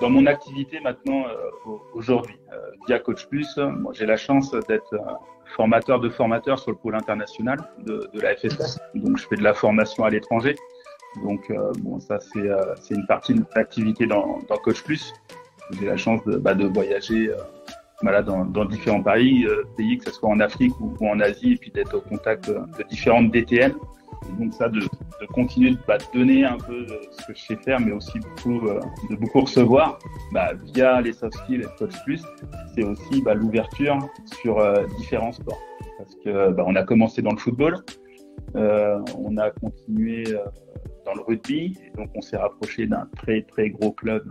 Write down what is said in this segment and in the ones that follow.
Dans mon activité maintenant, aujourd'hui, via Coach Plus, moi, j'ai la chance d'être formateur de formateurs sur le pôle international de la FSS. Donc, je fais de la formation à l'étranger. Donc, ça, c'est une partie de mon activité dans Coach Plus. J'ai la chance de voyager dans différents pays, que ce soit en Afrique ou en Asie, et puis d'être au contact de différentes DTN. Et donc ça, de continuer de donner un peu ce que je sais faire, mais aussi de beaucoup recevoir via les soft skills et Coach Plus, c'est aussi l'ouverture sur différents sports. Parce que on a commencé dans le football, on a continué dans le rugby, et donc on s'est rapproché d'un très très gros club.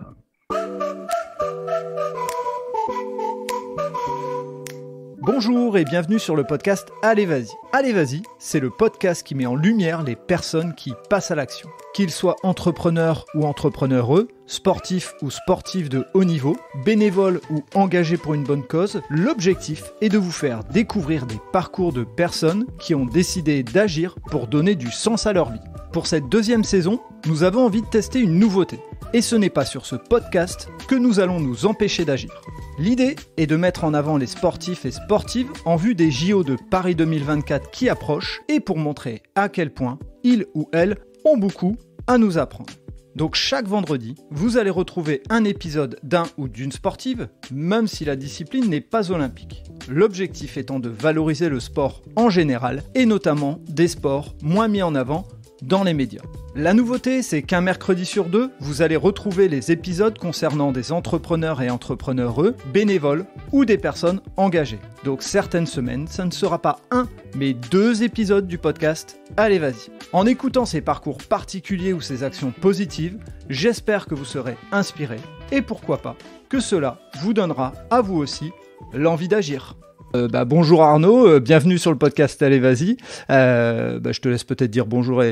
Bonjour et bienvenue sur le podcast Allez Vas-y. Allez Vas-y, c'est le podcast qui met en lumière les personnes qui passent à l'action. Qu'ils soient entrepreneurs ou entrepreneureux, sportifs ou sportifs de haut niveau, bénévoles ou engagés pour une bonne cause, l'objectif est de vous faire découvrir des parcours de personnes qui ont décidé d'agir pour donner du sens à leur vie. Pour cette deuxième saison, nous avons envie de tester une nouveauté. Et ce n'est pas sur ce podcast que nous allons nous empêcher d'agir. L'idée est de mettre en avant les sportifs et sportives en vue des JO de Paris 2024 qui approchent et pour montrer à quel point ils ou elles ont beaucoup à nous apprendre. Donc chaque vendredi, vous allez retrouver un épisode d'un ou d'une sportive, même si la discipline n'est pas olympique. L'objectif étant de valoriser le sport en général et notamment des sports moins mis en avant dans les médias. La nouveauté, c'est qu'un mercredi sur deux, vous allez retrouver les épisodes concernant des entrepreneurs et entrepreneureux, bénévoles ou des personnes engagées. Donc certaines semaines, ça ne sera pas un, mais 2 épisodes du podcast Allez Vas-y. En écoutant ces parcours particuliers ou ces actions positives, j'espère que vous serez inspirés et pourquoi pas, que cela vous donnera à vous aussi l'envie d'agir. Bonjour Arnaud, bienvenue sur le podcast Allez Vas-y. Je te laisse peut-être dire bonjour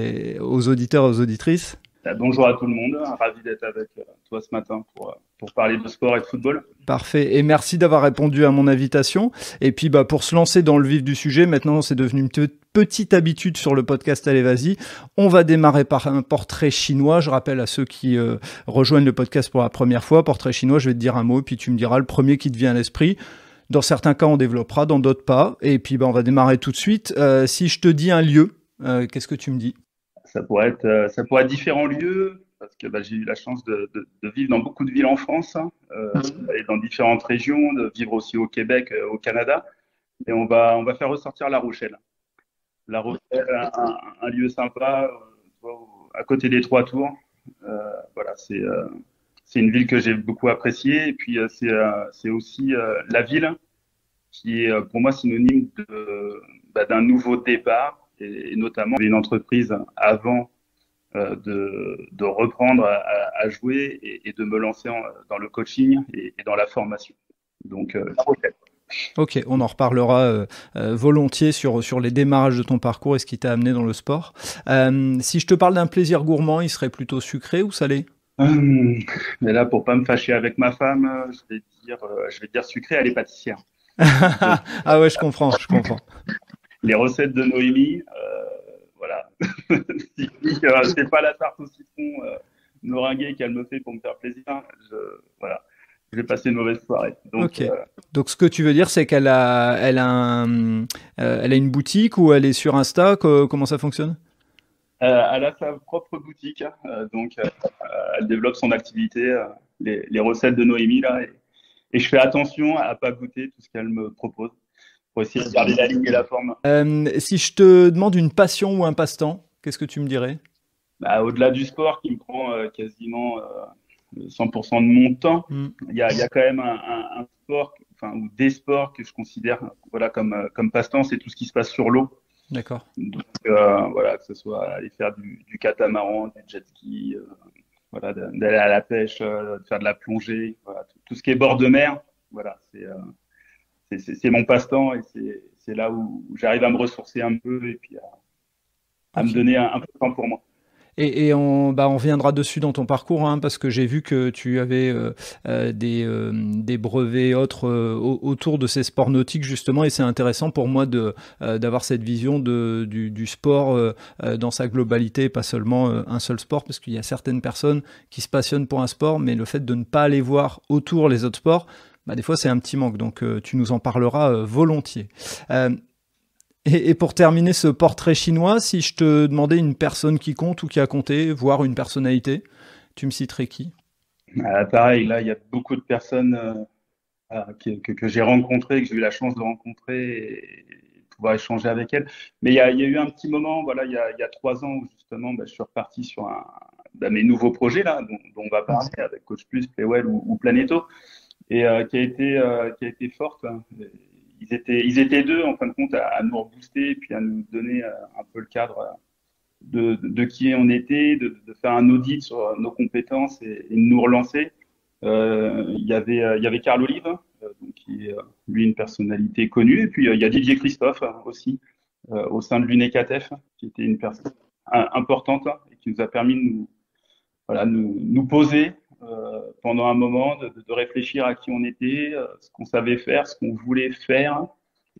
aux auditeurs et aux auditrices. Bonjour à tout le monde, ravi d'être avec toi ce matin pour parler de sport et de football. Parfait, et merci d'avoir répondu à mon invitation. Et puis pour se lancer dans le vif du sujet, maintenant c'est devenu une petite habitude sur le podcast Allez Vas-y. On va démarrer par un portrait chinois. Je rappelle à ceux qui rejoignent le podcast pour la première fois, portrait chinois, je vais te dire un mot, puis tu me diras le premier qui te vient à l'esprit. Dans certains cas, on développera, dans d'autres pas. Et puis, on va démarrer tout de suite. Si je te dis un lieu, qu'est-ce que tu me dis ? Ça pourrait être différents lieux, parce que j'ai eu la chance de vivre dans beaucoup de villes en France, et dans différentes régions, de vivre aussi au Québec, au Canada. Et on va faire ressortir La Rochelle. La Rochelle, un lieu sympa, à côté des Trois Tours. C'est une ville que j'ai beaucoup appréciée, et puis c'est aussi la ville qui est pour moi synonyme d'un nouveau départ, et notamment une entreprise avant de reprendre à jouer et de me lancer dans le coaching et dans la formation. Donc, La Rochelle. Ok, on en reparlera volontiers sur les démarrages de ton parcours et ce qui t'a amené dans le sport. Si je te parle d'un plaisir gourmand, il serait plutôt sucré ou salé ? Mais là, pour pas me fâcher avec ma femme, je vais dire sucré, elle est pâtissière. Ah ouais, je comprends. Les recettes de Noémie, voilà. C'est pas la tarte au citron meringuée qu'elle me fait pour me faire plaisir. Je vais passer une mauvaise soirée. Donc, Donc, ce que tu veux dire, c'est qu'elle a une boutique ou elle est sur Insta. Comment ça fonctionne ? Elle a sa propre boutique, elle développe son activité, les recettes de Noémie là, et je fais attention à pas goûter tout ce qu'elle me propose pour essayer de garder la ligne et la forme. Si je te demande une passion ou un passe-temps, qu'est-ce que tu me dirais ? Au-delà du sport qui me prend quasiment 100% de mon temps, il y a quand même un sport, ou des sports que je considère comme passe-temps, c'est tout ce qui se passe sur l'eau. D'accord. Donc que ce soit aller faire du catamaran, du jet ski, d'aller à la pêche, de faire de la plongée, tout ce qui est bord de mer, c'est mon passe-temps, et c'est là où j'arrive à me ressourcer un peu et puis à me donner un peu de temps pour moi. Et on reviendra dessus dans ton parcours, hein, parce que j'ai vu que tu avais des brevets et autres autour de ces sports nautiques, justement, et c'est intéressant pour moi d'avoir cette vision du sport dans sa globalité, pas seulement un seul sport, parce qu'il y a certaines personnes qui se passionnent pour un sport, mais le fait de ne pas aller voir autour les autres sports, des fois c'est un petit manque, donc tu nous en parleras volontiers. Euh, et pour terminer ce portrait chinois, si je te demandais une personne qui compte ou qui a compté, voire une personnalité, tu me citerais qui? Pareil, là, il y a beaucoup de personnes que j'ai rencontrées, que j'ai eu la chance de rencontrer et de pouvoir échanger avec elles. Mais il y a eu un petit moment, voilà, il y a 3 ans où justement, je suis reparti sur mes nouveaux projets là, dont on va parler avec Coach Plus, Playwell ou Planeto, et qui a été forte, hein. Ils étaient deux en fin de compte à nous rebooster et puis à nous donner un peu le cadre de qui on était, de faire un audit sur nos compétences et de nous relancer. Il y avait Carl Olive, donc, qui est lui une personnalité connue, et puis il y a Didier Christophe aussi au sein de l'UNECATF, qui était une personne importante et qui nous a permis de nous poser pendant un moment, de réfléchir à qui on était, ce qu'on savait faire, ce qu'on voulait faire.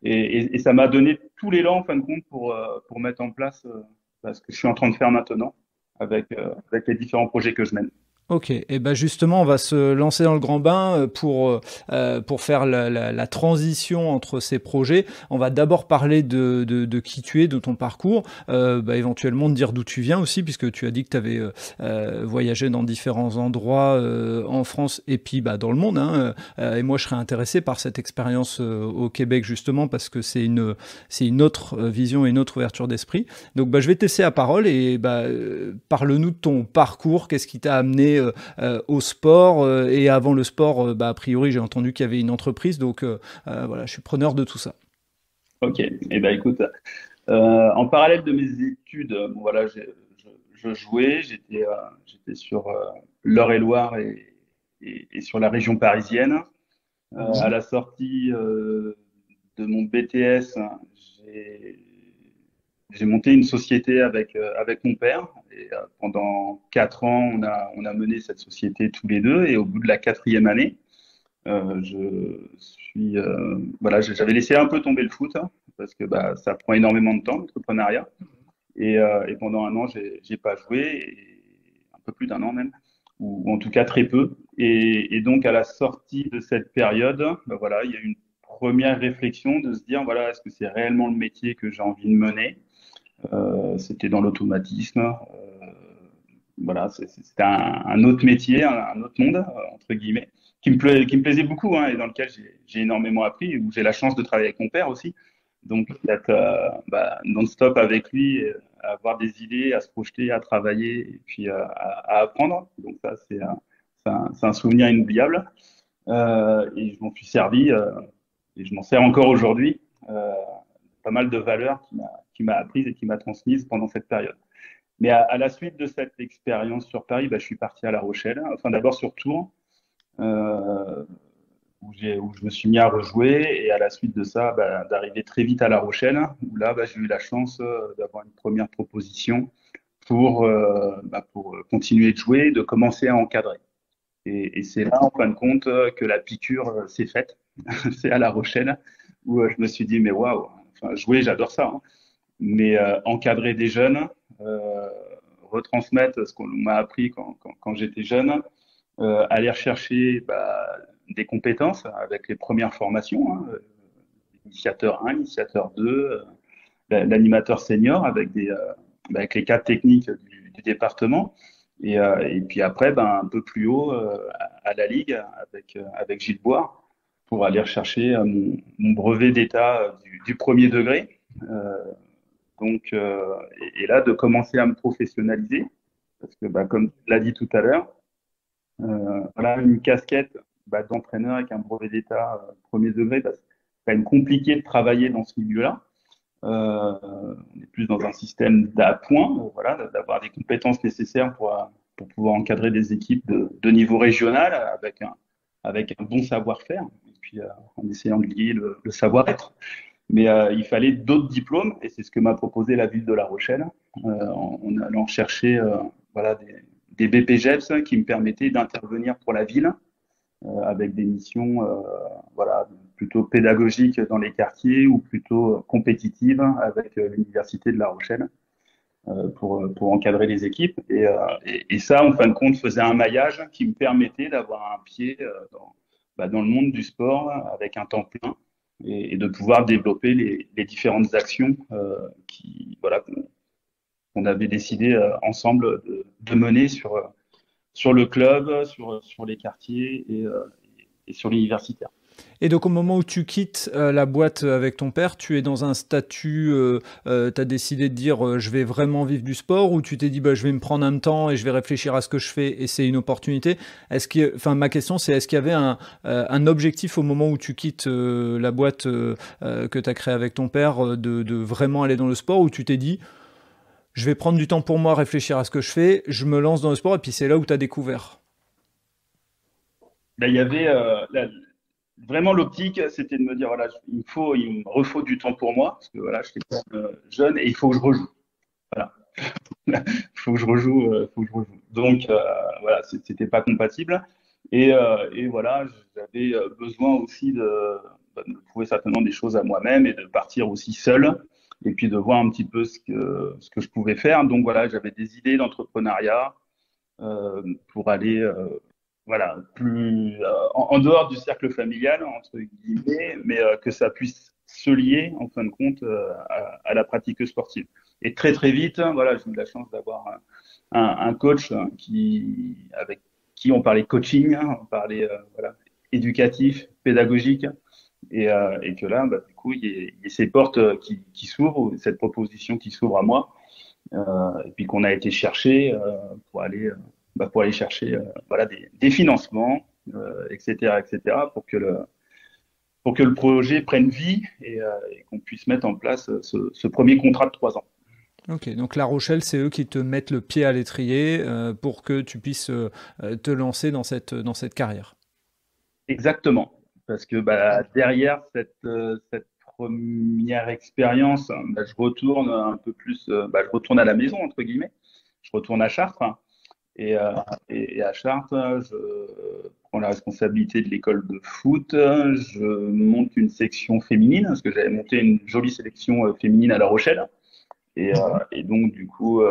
Et ça m'a donné tout l'élan, en fin de compte, pour mettre en place ce que je suis en train de faire maintenant avec les différents projets que je mène. Ok, et ben justement, on va se lancer dans le grand bain pour faire la transition entre ces projets. On va d'abord parler de qui tu es, de ton parcours, éventuellement de dire d'où tu viens aussi, puisque tu as dit que tu avais voyagé dans différents endroits en France et puis dans le monde, hein. Et moi, je serais intéressé par cette expérience au Québec, justement, parce que c'est une autre vision et une autre ouverture d'esprit. Donc, je vais te laisser la parole et parle-nous de ton parcours, qu'est-ce qui t'a amené au sport et avant le sport, a priori j'ai entendu qu'il y avait une entreprise, donc voilà, je suis preneur de tout ça. Ok, et écoute, en parallèle de mes études, voilà, je jouais, j'étais sur l'Eure-et-Loire et sur la région parisienne. À la sortie de mon BTS, j'ai j'ai monté une société avec mon père. Et pendant 4 ans, on a mené cette société tous les deux. Et au bout de la quatrième année, j'avais laissé un peu tomber le foot, hein, parce que ça prend énormément de temps, l'entrepreneuriat. Et pendant un an, j'ai pas joué, et un peu plus d'un an même, ou en tout cas très peu. Et donc à la sortie de cette période, voilà, il y a eu une première réflexion de se dire, voilà, est-ce que c'est réellement le métier que j'ai envie de mener? C'était dans l'automatisme. Voilà, c'était un autre métier, un autre monde, entre guillemets, qui me plaisait beaucoup, hein, et dans lequel j'ai énormément appris, où j'ai la chance de travailler avec mon père aussi. Donc, d'être non-stop avec lui, à avoir des idées, à se projeter, à travailler, et puis à apprendre. Donc, ça, c'est un souvenir inoubliable. Et je m'en suis servi, et je m'en sers encore aujourd'hui. Pas mal de valeurs qui m'a apprises et qui m'a transmises pendant cette période. Mais à la suite de cette expérience sur Paris, je suis parti à La Rochelle, enfin d'abord sur Tours, euh, où je me suis mis à rejouer, et à la suite de ça, d'arriver très vite à La Rochelle, où là, j'ai eu la chance d'avoir une première proposition pour continuer de jouer, de commencer à encadrer. Et c'est là, en fin de compte, que la piqûre s'est faite. C'est à La Rochelle, où je me suis dit, mais waouh, enfin, jouer, j'adore ça, hein. Mais encadrer des jeunes, euh, retransmettre ce qu'on m'a appris quand j'étais jeune, aller rechercher des compétences avec les premières formations, hein, initiateur 1, initiateur 2, l'animateur senior avec les cadres techniques du département. Et puis après, un peu plus haut, à la Ligue, avec Gilles Boire, pour aller rechercher mon brevet d'état du premier degré. Euh, et là, de commencer à me professionnaliser, parce que comme tu l'as dit tout à l'heure, voilà, une casquette d'entraîneur avec un brevet d'état premier degré, c'est quand même compliqué de travailler dans ce milieu-là. On est plus dans un système d'appoint, voilà, d'avoir des compétences nécessaires pour pouvoir encadrer des équipes de niveau régional avec un bon savoir-faire, et puis en essayant de lier le savoir-être. Mais il fallait d'autres diplômes, et c'est ce que m'a proposé la ville de La Rochelle, en allant chercher voilà, des BPGEPS qui me permettaient d'intervenir pour la ville avec des missions voilà, plutôt pédagogiques dans les quartiers ou plutôt compétitives avec l'Université de La Rochelle pour encadrer les équipes. Et ça, en fin de compte, faisait un maillage qui me permettait d'avoir un pied dans le monde du sport avec un temps plein et de pouvoir développer les différentes actions voilà, qu'on avait décidé ensemble de mener sur le club, sur les quartiers et sur l'universitaire. Et donc au moment où tu quittes la boîte avec ton père, tu es dans un statut, tu as décidé de dire je vais vraiment vivre du sport, ou tu t'es dit bah, je vais me prendre un temps et je vais réfléchir à ce que je fais et c'est une opportunité. Ma question c'est est-ce qu'il y avait un objectif au moment où tu quittes la boîte que tu as créée avec ton père de vraiment aller dans le sport, ou tu t'es dit je vais prendre du temps pour moi, réfléchir à ce que je fais, je me lance dans le sport et puis c'est là où tu as découvert? Ben, il y avait vraiment l'optique, c'était de me dire voilà, il me refaut du temps pour moi parce que voilà, j'étais quand même jeune et il faut que je rejoue. Voilà, il faut que je rejoue, faut que je rejoue. Donc voilà, c'était pas compatible et voilà, j'avais besoin aussi de trouver certainement des choses à moi-même et de partir aussi seul et puis de voir un petit peu ce que je pouvais faire. Donc voilà, j'avais des idées d'entrepreneuriat pour aller voilà, plus en dehors du cercle familial, entre guillemets, mais que ça puisse se lier, en fin de compte, à la pratique sportive. Et très, très vite, voilà, j'ai eu la chance d'avoir un coach avec qui on parlait coaching, on parlait voilà, éducatif, pédagogique, et que là, bah, du coup, il y a ces portes qui s'ouvrent, cette proposition qui s'ouvre à moi, et puis qu'on a été chercher pour aller chercher voilà, des financements, etc., pour que le projet prenne vie et qu'on puisse mettre en place ce premier contrat de 3 ans. Ok, donc La Rochelle, c'est eux qui te mettent le pied à l'étrier pour que tu puisses te lancer dans cette carrière. Exactement. Parce que bah, derrière cette première expérience, bah, je retourne un peu plus, bah, je retourne à la maison, entre guillemets. Je retourne à Chartres. Et, euh, et à Chartres, je prends la responsabilité de l'école de foot. Je monte une section féminine, parce que j'avais monté une jolie sélection féminine à La Rochelle. Et donc, du coup,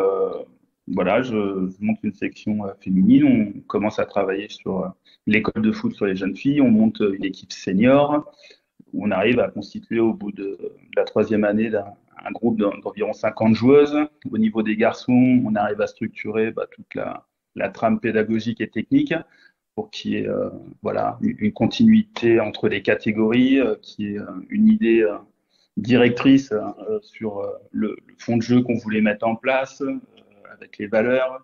voilà, je monte une section féminine. On commence à travailler sur l'école de foot sur les jeunes filles. On monte une équipe senior. On arrive à constituer au bout de la troisième année un groupe d'environ 50 joueuses. Au niveau des garçons, on arrive à structurer bah, toute la trame pédagogique et technique pour qu'il y ait voilà, une continuité entre les catégories, qu'il y ait une idée directrice sur le fond de jeu qu'on voulait mettre en place, avec les valeurs.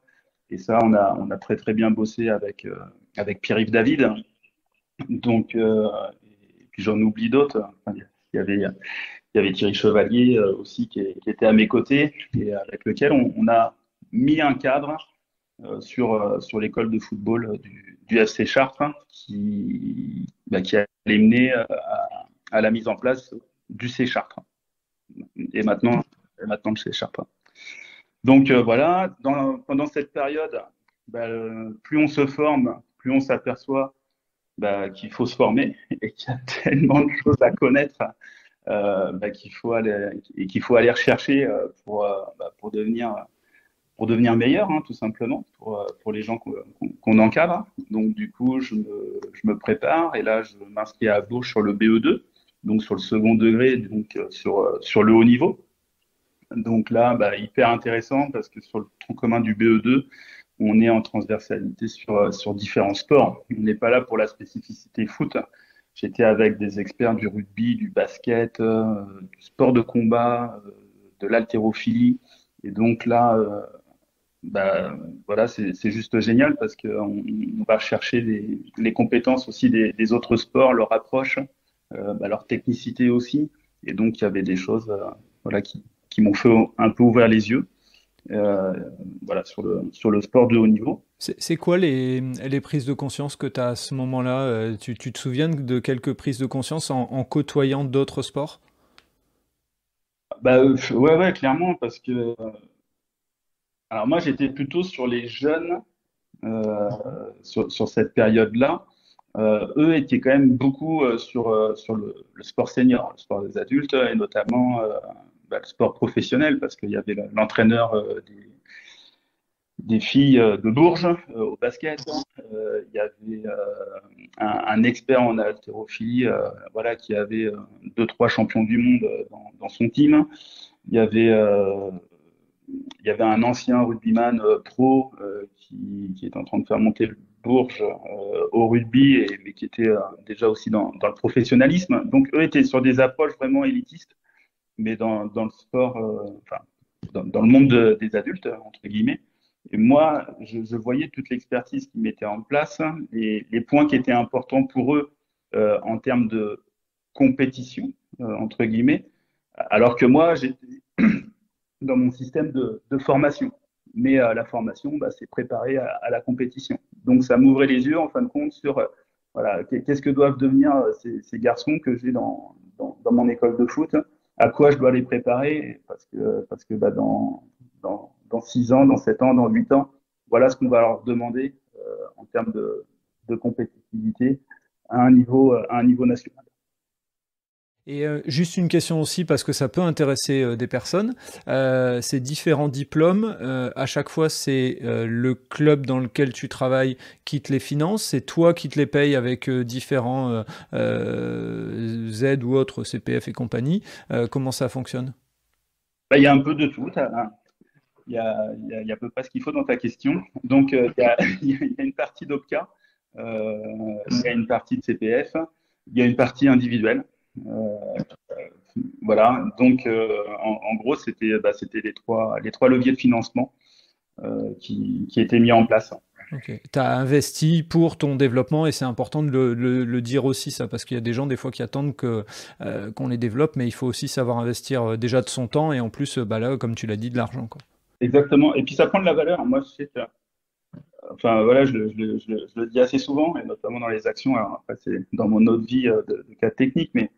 Et ça, on a très très bien bossé avec Pierre-Yves David. Donc, et puis j'en oublie d'autres. Enfin, il y avait Thierry Chevalier aussi qui était à mes côtés et avec lequel on a mis un cadre sur l'école de football du FC Chartres qui allait mener à la mise en place du C Chartres et maintenant le C Chartres. Donc voilà, pendant cette période, bah, plus on se forme, plus on s'aperçoit bah, qu'il faut se former et qu'il y a tellement de choses à connaître bah, qu'il faut aller rechercher bah, pour devenir meilleur, hein, tout simplement, pour les gens qu'on encadre. Donc, du coup, je me prépare et là, je m'inscris à Bourges sur le BE2, donc sur le second degré, donc sur le haut niveau. Donc là, bah, hyper intéressant parce que sur le tronc commun du BE2, on est en transversalité sur différents sports. On n'est pas là pour la spécificité foot. J'étais avec des experts du rugby, du basket, du sport de combat, de l'haltérophilie. Et donc là, bah, voilà, c'est juste génial parce qu'on va chercher les compétences aussi des autres sports, leur approche, bah, leur technicité aussi. Et donc, il y avait des choses voilà, qui m'ont fait un peu ouvrir les yeux euh, voilà, sur le sport de haut niveau. C'est quoi les prises de conscience que tu as à ce moment-là? Tu te souviens de quelques prises de conscience en côtoyant d'autres sports? Bah, ouais, ouais, clairement, parce que Alors moi, j'étais plutôt sur les jeunes euh, sur cette période-là. Eux étaient quand même beaucoup sur le sport senior, le sport des adultes et notamment le sport professionnel parce qu'il y avait l'entraîneur des filles de Bourges au basket. Il y avait un expert en haltérophilie, voilà, qui avait deux, trois champions du monde dans son team. Il y avait, euh, il y avait un ancien rugbyman pro qui est en train de faire monter le Bourges au rugby, mais qui était déjà aussi dans le professionnalisme. Donc eux étaient sur des approches vraiment élitistes, mais dans le sport, enfin, dans le monde des adultes, entre guillemets. Et moi, je voyais toute l'expertise qu'ils mettaient en place, hein, et les points qui étaient importants pour eux en termes de compétition, entre guillemets, alors que moi, j'étais dans mon système de formation. Mais la formation, bah, c'est préparé à la compétition. Donc, ça m'ouvrait les yeux, en fin de compte, sur voilà, qu'est-ce que doivent devenir ces garçons que j'ai dans mon école de foot, à quoi je dois les préparer, parce que bah, dans 6 ans, dans 7 ans, dans 8 ans, voilà ce qu'on va leur demander en termes de compétitivité à un niveau national. Et juste une question aussi, parce que ça peut intéresser des personnes. Ces différents diplômes, à chaque fois, c'est le club dans lequel tu travailles qui te les finance, c'est toi qui te les payes avec différents Z ou autres, CPF et compagnie. Comment ça fonctionne? Bah, il y a un peu de tout. Il y a à peu près ce qu'il faut dans ta question. Donc, il y a une partie d'OPCA, il y a une partie de CPF, il y a une partie individuelle. Euh, voilà. Donc, en gros, c'était les trois leviers de financement qui étaient mis en place. Ok. Tu as investi pour ton développement et c'est important de le dire aussi ça, parce qu'il y a des gens des fois qui attendent qu'on les développe, mais il faut aussi savoir investir déjà de son temps et en plus, bah là, comme tu l'as dit, de l'argent, quoi. Exactement. Et puis, ça prend de la valeur. Moi, je sais que, enfin, voilà, je le dis assez souvent, et notamment dans les actions. Alors, après, c'est dans mon autre vie de cas technique, mais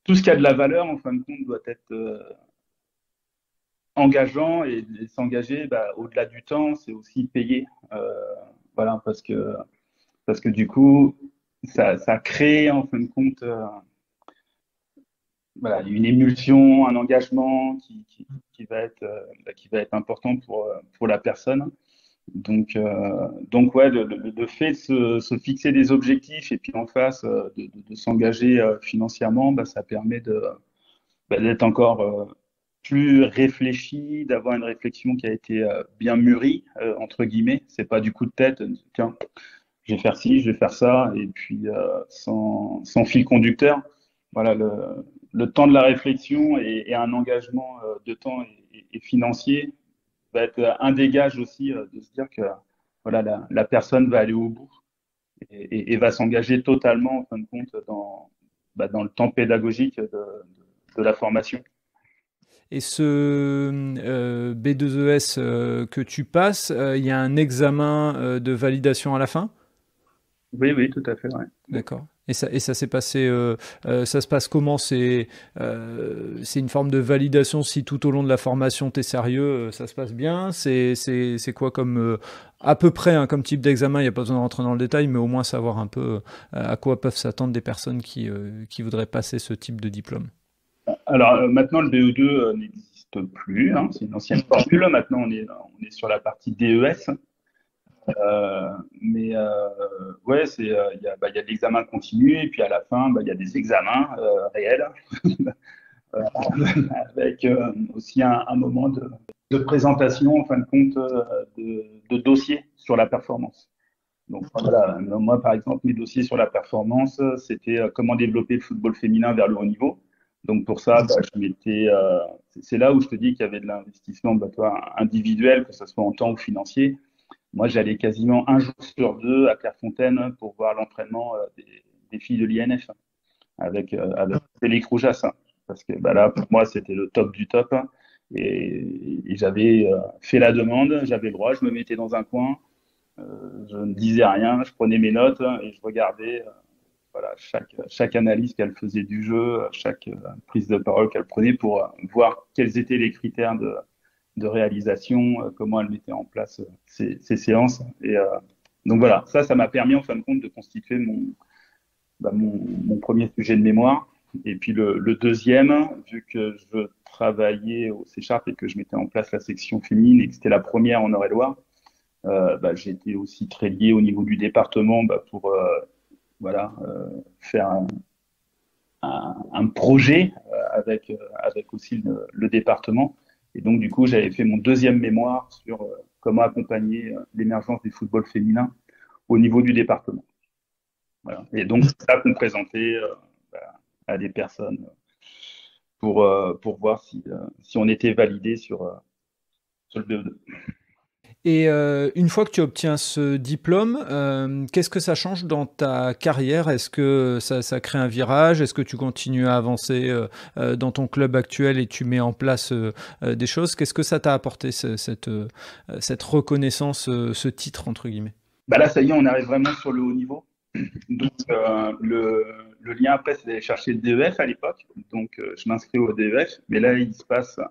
tout ce qui a de la valeur, en fin de compte, doit être engageant et s'engager bah, au-delà du temps, c'est aussi payer. Voilà, parce que du coup, ça crée en fin de compte voilà, une émulsion, un engagement qui va être important pour la personne. Donc ouais, le fait de se fixer des objectifs et puis en face de s'engager financièrement, bah, ça permet d'être encore plus réfléchi, d'avoir une réflexion qui a été bien mûrie, entre guillemets. C'est pas du coup de tête, tiens, je vais faire ci, je vais faire ça, et puis sans fil conducteur. Voilà, le temps de la réflexion et un engagement de temps et financier va être un des gages aussi de se dire que voilà, la personne va aller au bout et va s'engager totalement, en fin de compte, dans le temps pédagogique de la formation. Et ce B2ES que tu passes, il y a un examen de validation à la fin? Oui, oui, tout à fait, ouais. D'accord. Et ça s'est passé, ça se passe comment? C'est une forme de validation si tout au long de la formation tu es sérieux, ça se passe bien? C'est quoi comme, à peu près, hein, comme type d'examen? Il n'y a pas besoin de rentrer dans le détail, mais au moins savoir un peu à quoi peuvent s'attendre des personnes qui voudraient passer ce type de diplôme. Alors maintenant, le BE2 n'existe plus, hein, c'est une ancienne formule. Maintenant, on est sur la partie DES. Mais ouais, il y a de l'examen continu et puis à la fin, bah, il y a des examens réels euh, avec aussi un moment de présentation, en fin de compte, de dossier sur la performance. Donc voilà, moi par exemple, mes dossiers sur la performance, c'était comment développer le football féminin vers le haut niveau. Donc pour ça, bah, c'est là où je te dis qu'il y avait de l'investissement bah, toi, individuel, que ce soit en temps ou financier. Moi, j'allais quasiment un jour sur deux à Clairefontaine pour voir l'entraînement des filles de l'INF avec Félix Roujas, hein. Parce que bah, là, pour moi, c'était le top du top, hein. Et j'avais fait la demande, j'avais le droit, je me mettais dans un coin, je ne disais rien, je prenais mes notes et je regardais voilà, chaque analyse qu'elle faisait du jeu, chaque prise de parole qu'elle prenait pour voir quels étaient les critères de réalisation, comment elle mettait en place ses séances. Et donc voilà, ça m'a permis en fin de compte de constituer mon premier sujet de mémoire. Et puis le deuxième, vu que je travaillais au C# et que je mettais en place la section féminine et que c'était la première en Eure-et-Loir, j'étais aussi très lié au niveau du département pour voilà, faire un projet avec aussi le département. Et donc, du coup, j'avais fait mon deuxième mémoire sur comment accompagner l'émergence du football féminin au niveau du département. Voilà. Et donc, c'est ça qu'on présentait à des personnes pour voir si on était validé sur le BE2. Et une fois que tu obtiens ce diplôme, qu'est-ce que ça change dans ta carrière? Est-ce que ça crée un virage? Est-ce que tu continues à avancer dans ton club actuel et tu mets en place des choses? Qu'est-ce que ça t'a apporté, cette reconnaissance, ce titre, entre guillemets? Là, ça y est, on arrive vraiment sur le haut niveau. Donc, le lien après, c'est d'aller chercher le DEF à l'époque. Donc, je m'inscris au DEF. Mais là, il se passe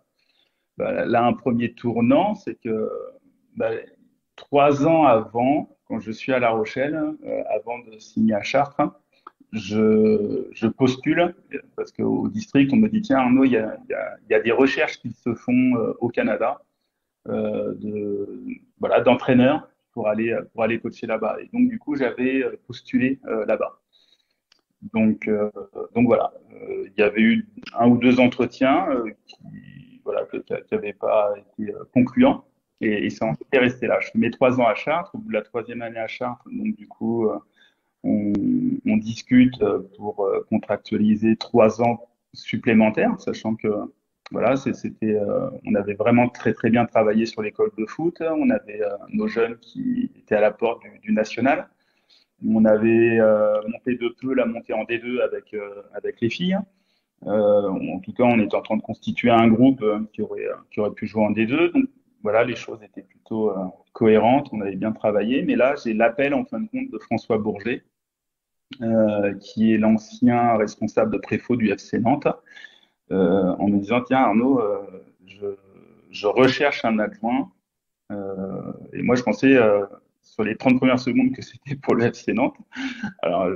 là un premier tournant, c'est que 3 ans avant, quand je suis à La Rochelle, avant de signer à Chartres, je postule parce qu'au district, on me dit, tiens Arnaud, il y a des recherches qui se font au Canada d'entraîneurs pour aller coacher là-bas. Et donc, du coup, j'avais postulé là-bas. Donc voilà, il y avait eu 1 ou 2 entretiens qui n'avaient pas été concluants. Et ça en est resté là. Je fais mes 3 ans à Chartres. Au bout de la 3e année à Chartres, donc du coup, on discute pour contractualiser 3 ans supplémentaires, sachant que voilà, on avait vraiment très très bien travaillé sur l'école de foot. On avait nos jeunes qui étaient à la porte du national. On avait monté de peu la montée en D2 avec les filles. En tout cas, on était en train de constituer un groupe qui aurait pu jouer en D2. Donc voilà, les choses étaient plutôt cohérentes. On avait bien travaillé. Mais là, j'ai l'appel en fin de compte de François Bourget, qui est l'ancien responsable de préfaux du FC Nantes, en me disant, tiens Arnaud, je recherche un adjoint. Et moi, je pensais sur les 30 premières secondes que c'était pour le FC Nantes. Alors,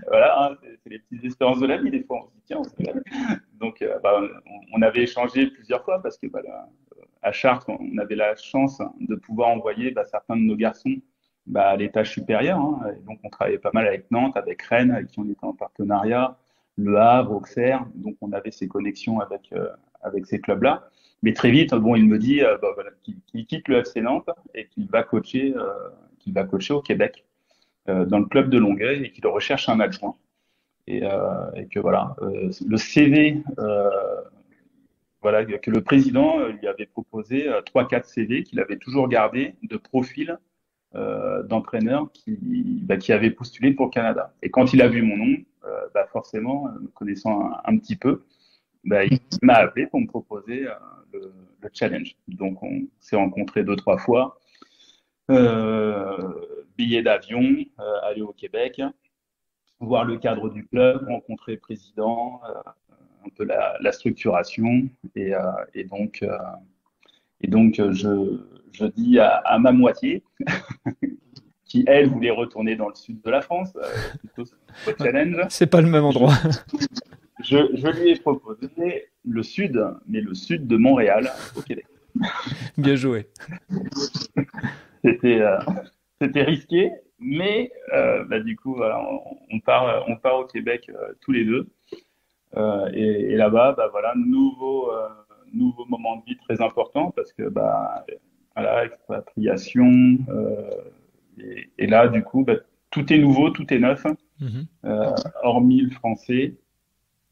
voilà, hein, c'est les petites espérances de la vie, des fois, on se dit, tiens, on se révèle. Donc, on avait échangé plusieurs fois parce que à Chartres, on avait la chance de pouvoir envoyer certains de nos garçons à l'étage supérieur. Hein. Et donc, on travaillait pas mal avec Nantes, avec Rennes, avec qui on était en partenariat, Le Havre, Auxerre. Donc, on avait ces connexions avec ces clubs-là. Mais très vite, il me dit qu'il quitte le FC Nantes et qu'il va coacher au Québec, dans le club de Longueuil, et qu'il recherche un adjoint. Et que voilà, le CV que le président lui avait proposé 3-4 CV qu'il avait toujours gardé de profils d'entraîneurs qui avaient postulé pour le Canada. Et quand il a vu mon nom, forcément, me connaissant un petit peu, il m'a appelé pour me proposer le challenge. Donc, on s'est rencontrés 2-3 fois. Billet d'avion, aller au Québec, voir le cadre du club, rencontrer le président, un peu la structuration. Et donc, je dis à ma moitié, qui, elle, voulait retourner dans le sud de la France, plutôt au challenge. C'est pas le même endroit. Je lui ai proposé le sud, mais le sud de Montréal, au Québec. Bien joué. C'était risqué, mais du coup, voilà, on part au Québec tous les deux. Et là-bas, nouveau moment de vie très important parce que expatriation. Et là, du coup, tout est nouveau, tout est neuf, hormis le français.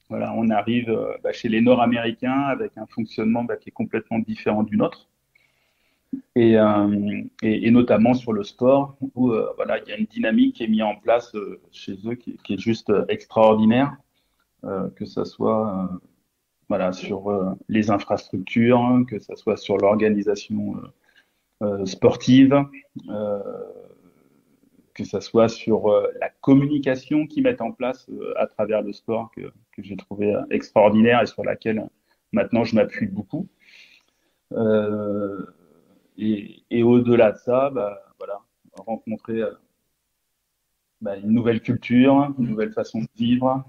Voilà, on arrive chez les Nord-Américains avec un fonctionnement qui est complètement différent du nôtre. Et notamment sur le sport, où il y a une dynamique qui est mise en place chez eux qui est juste extraordinaire, que ce soit sur les infrastructures, que ce soit sur l'organisation sportive, que ce soit sur la communication qu'ils mettent en place à travers le sport que j'ai trouvé extraordinaire et sur laquelle maintenant je m'appuie beaucoup. Euh, et au-delà de ça, voilà, rencontrer une nouvelle culture, une nouvelle façon de vivre,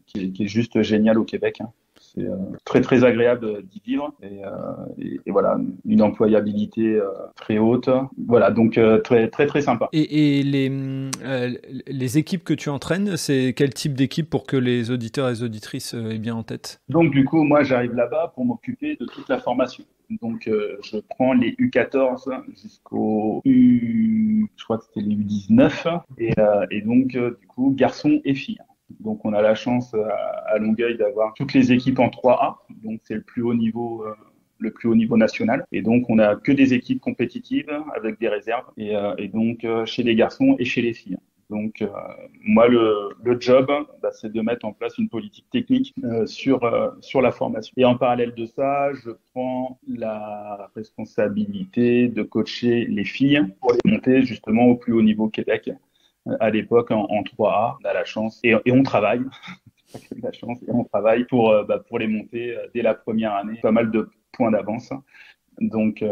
qui est juste géniale au Québec, hein. C'est très très agréable d'y vivre et voilà, une employabilité très haute. Voilà, donc très très très sympa. Et les équipes que tu entraînes, c'est quel type d'équipe pour que les auditeurs et les auditrices aient bien en tête? Donc du coup, moi j'arrive là-bas pour m'occuper de toute la formation. Donc je prends les U14 jusqu'au je crois que c'était les U19 et donc du coup garçons et filles. Donc on a la chance à Longueuil d'avoir toutes les équipes en 3A, donc c'est le plus haut niveau national. Et donc on a que des équipes compétitives avec des réserves et donc chez les garçons et chez les filles. Donc moi le job, c'est de mettre en place une politique technique sur la formation. Et en parallèle de ça, je prends la responsabilité de coacher les filles pour les monter justement au plus haut niveau Québec. À l'époque en 3A, on a la chance et on travaille. La chance et on travaille pour les monter dès la première année. Pas mal de points d'avance. Donc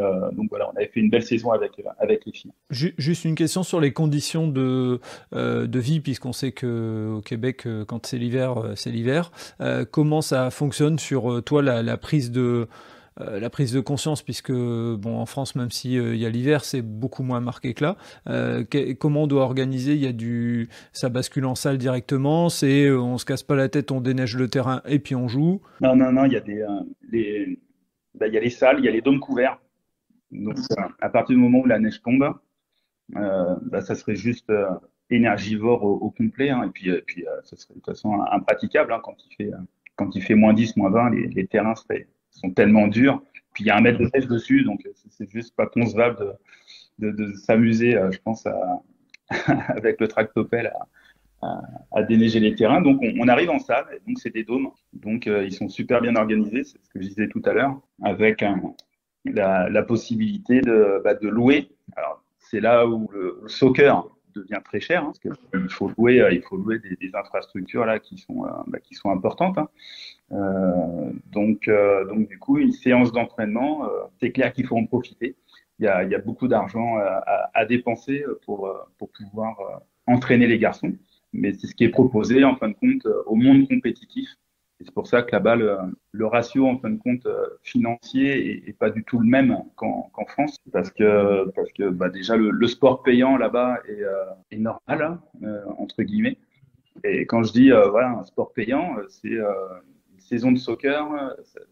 voilà, on avait fait une belle saison avec les filles. Juste une question sur les conditions de vie, puisqu'on sait qu'au Québec, quand c'est l'hiver, c'est l'hiver. Comment ça fonctionne sur toi la prise de conscience, puisque bon, en France, même si il y a l'hiver, c'est beaucoup moins marqué que là. Comment on doit organiser? Ça bascule en salle directement. On se casse pas la tête, on déneige le terrain et puis on joue. Non, il y a il y a les salles, il y a les dômes couverts. Donc à partir du moment où la neige tombe, ça serait juste énergivore au complet, hein, et puis ça serait de toute façon impraticable, hein, quand il fait moins 10, moins 20, les terrains sont tellement durs. Puis il y a 1 mètre de neige dessus, donc c'est juste pas concevable de s'amuser, je pense, avec le tractopelle à déneiger les terrains. Donc on arrive en salle, et donc c'est des dômes. Donc ils sont super bien organisés, c'est ce que je disais tout à l'heure, avec la possibilité de louer. Alors, c'est là où le soccer devient très cher, hein, parce qu'il faut louer des infrastructures là qui sont importantes, hein. Donc du coup, une séance d'entraînement, c'est clair qu'il faut en profiter. Il y a beaucoup d'argent à dépenser pour pouvoir entraîner les garçons, mais c'est ce qui est proposé en fin de compte au monde compétitif. Et c'est pour ça que là-bas, le ratio, en fin de compte, financier est pas du tout le même qu'en France, parce que déjà, le sport payant là-bas est normal, hein, entre guillemets. Et quand je dis, voilà, un sport payant, c'est une saison de soccer,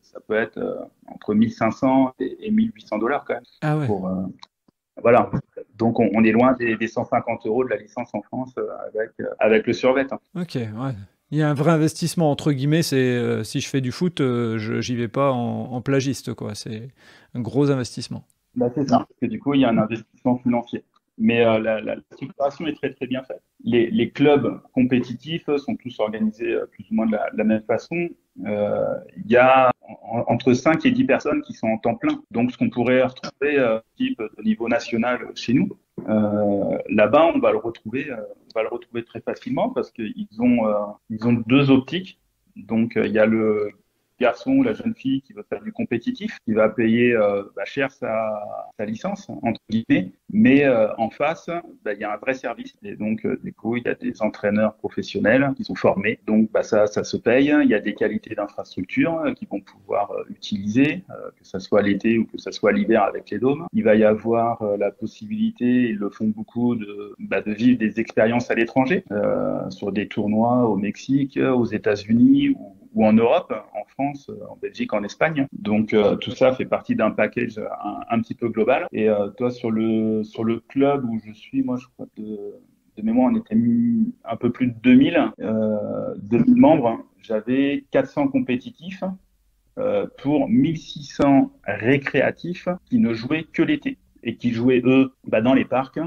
ça peut être entre 1500 et 1800 $ quand même. Ah ouais. Voilà. Donc, on est loin des 150 € de la licence en France avec le survêt, hein. Ok, ouais. Il y a un vrai investissement, entre guillemets, c'est si je fais du foot, j'y vais pas en plagiste, quoi. C'est un gros investissement. C'est ça. Parce que du coup, il y a un investissement financier. Mais la structuration est très très bien faite. Les clubs compétitifs sont tous organisés plus ou moins de la même façon. Il y a entre 5 et 10 personnes qui sont en temps plein. Donc, ce qu'on pourrait retrouver type de niveau national chez nous, là-bas, on va le retrouver très facilement parce ils ont 2 optiques. Donc, il y a le garçon ou la jeune fille qui veut faire du compétitif, qui va payer cher sa licence, entre guillemets, mais en face, il y a un vrai service. Et donc, du coup, il y a des entraîneurs professionnels qui sont formés. Donc, ça se paye. Il y a des qualités d'infrastructure qu'ils vont pouvoir utiliser, que ce soit l'été ou que ce soit l'hiver avec les dômes. Il va y avoir la possibilité, ils le font beaucoup, de vivre des expériences à l'étranger, sur des tournois au Mexique, aux États-Unis ou en Europe, en France, en Belgique, en Espagne. Donc tout ça fait partie d'un package un petit peu global. Et toi, sur le club où je suis, moi, je crois de mémoire, on était un peu plus de 2000 membres. J'avais 400 compétitifs pour 1600 récréatifs qui ne jouaient que l'été et qui jouaient, eux, dans les parcs.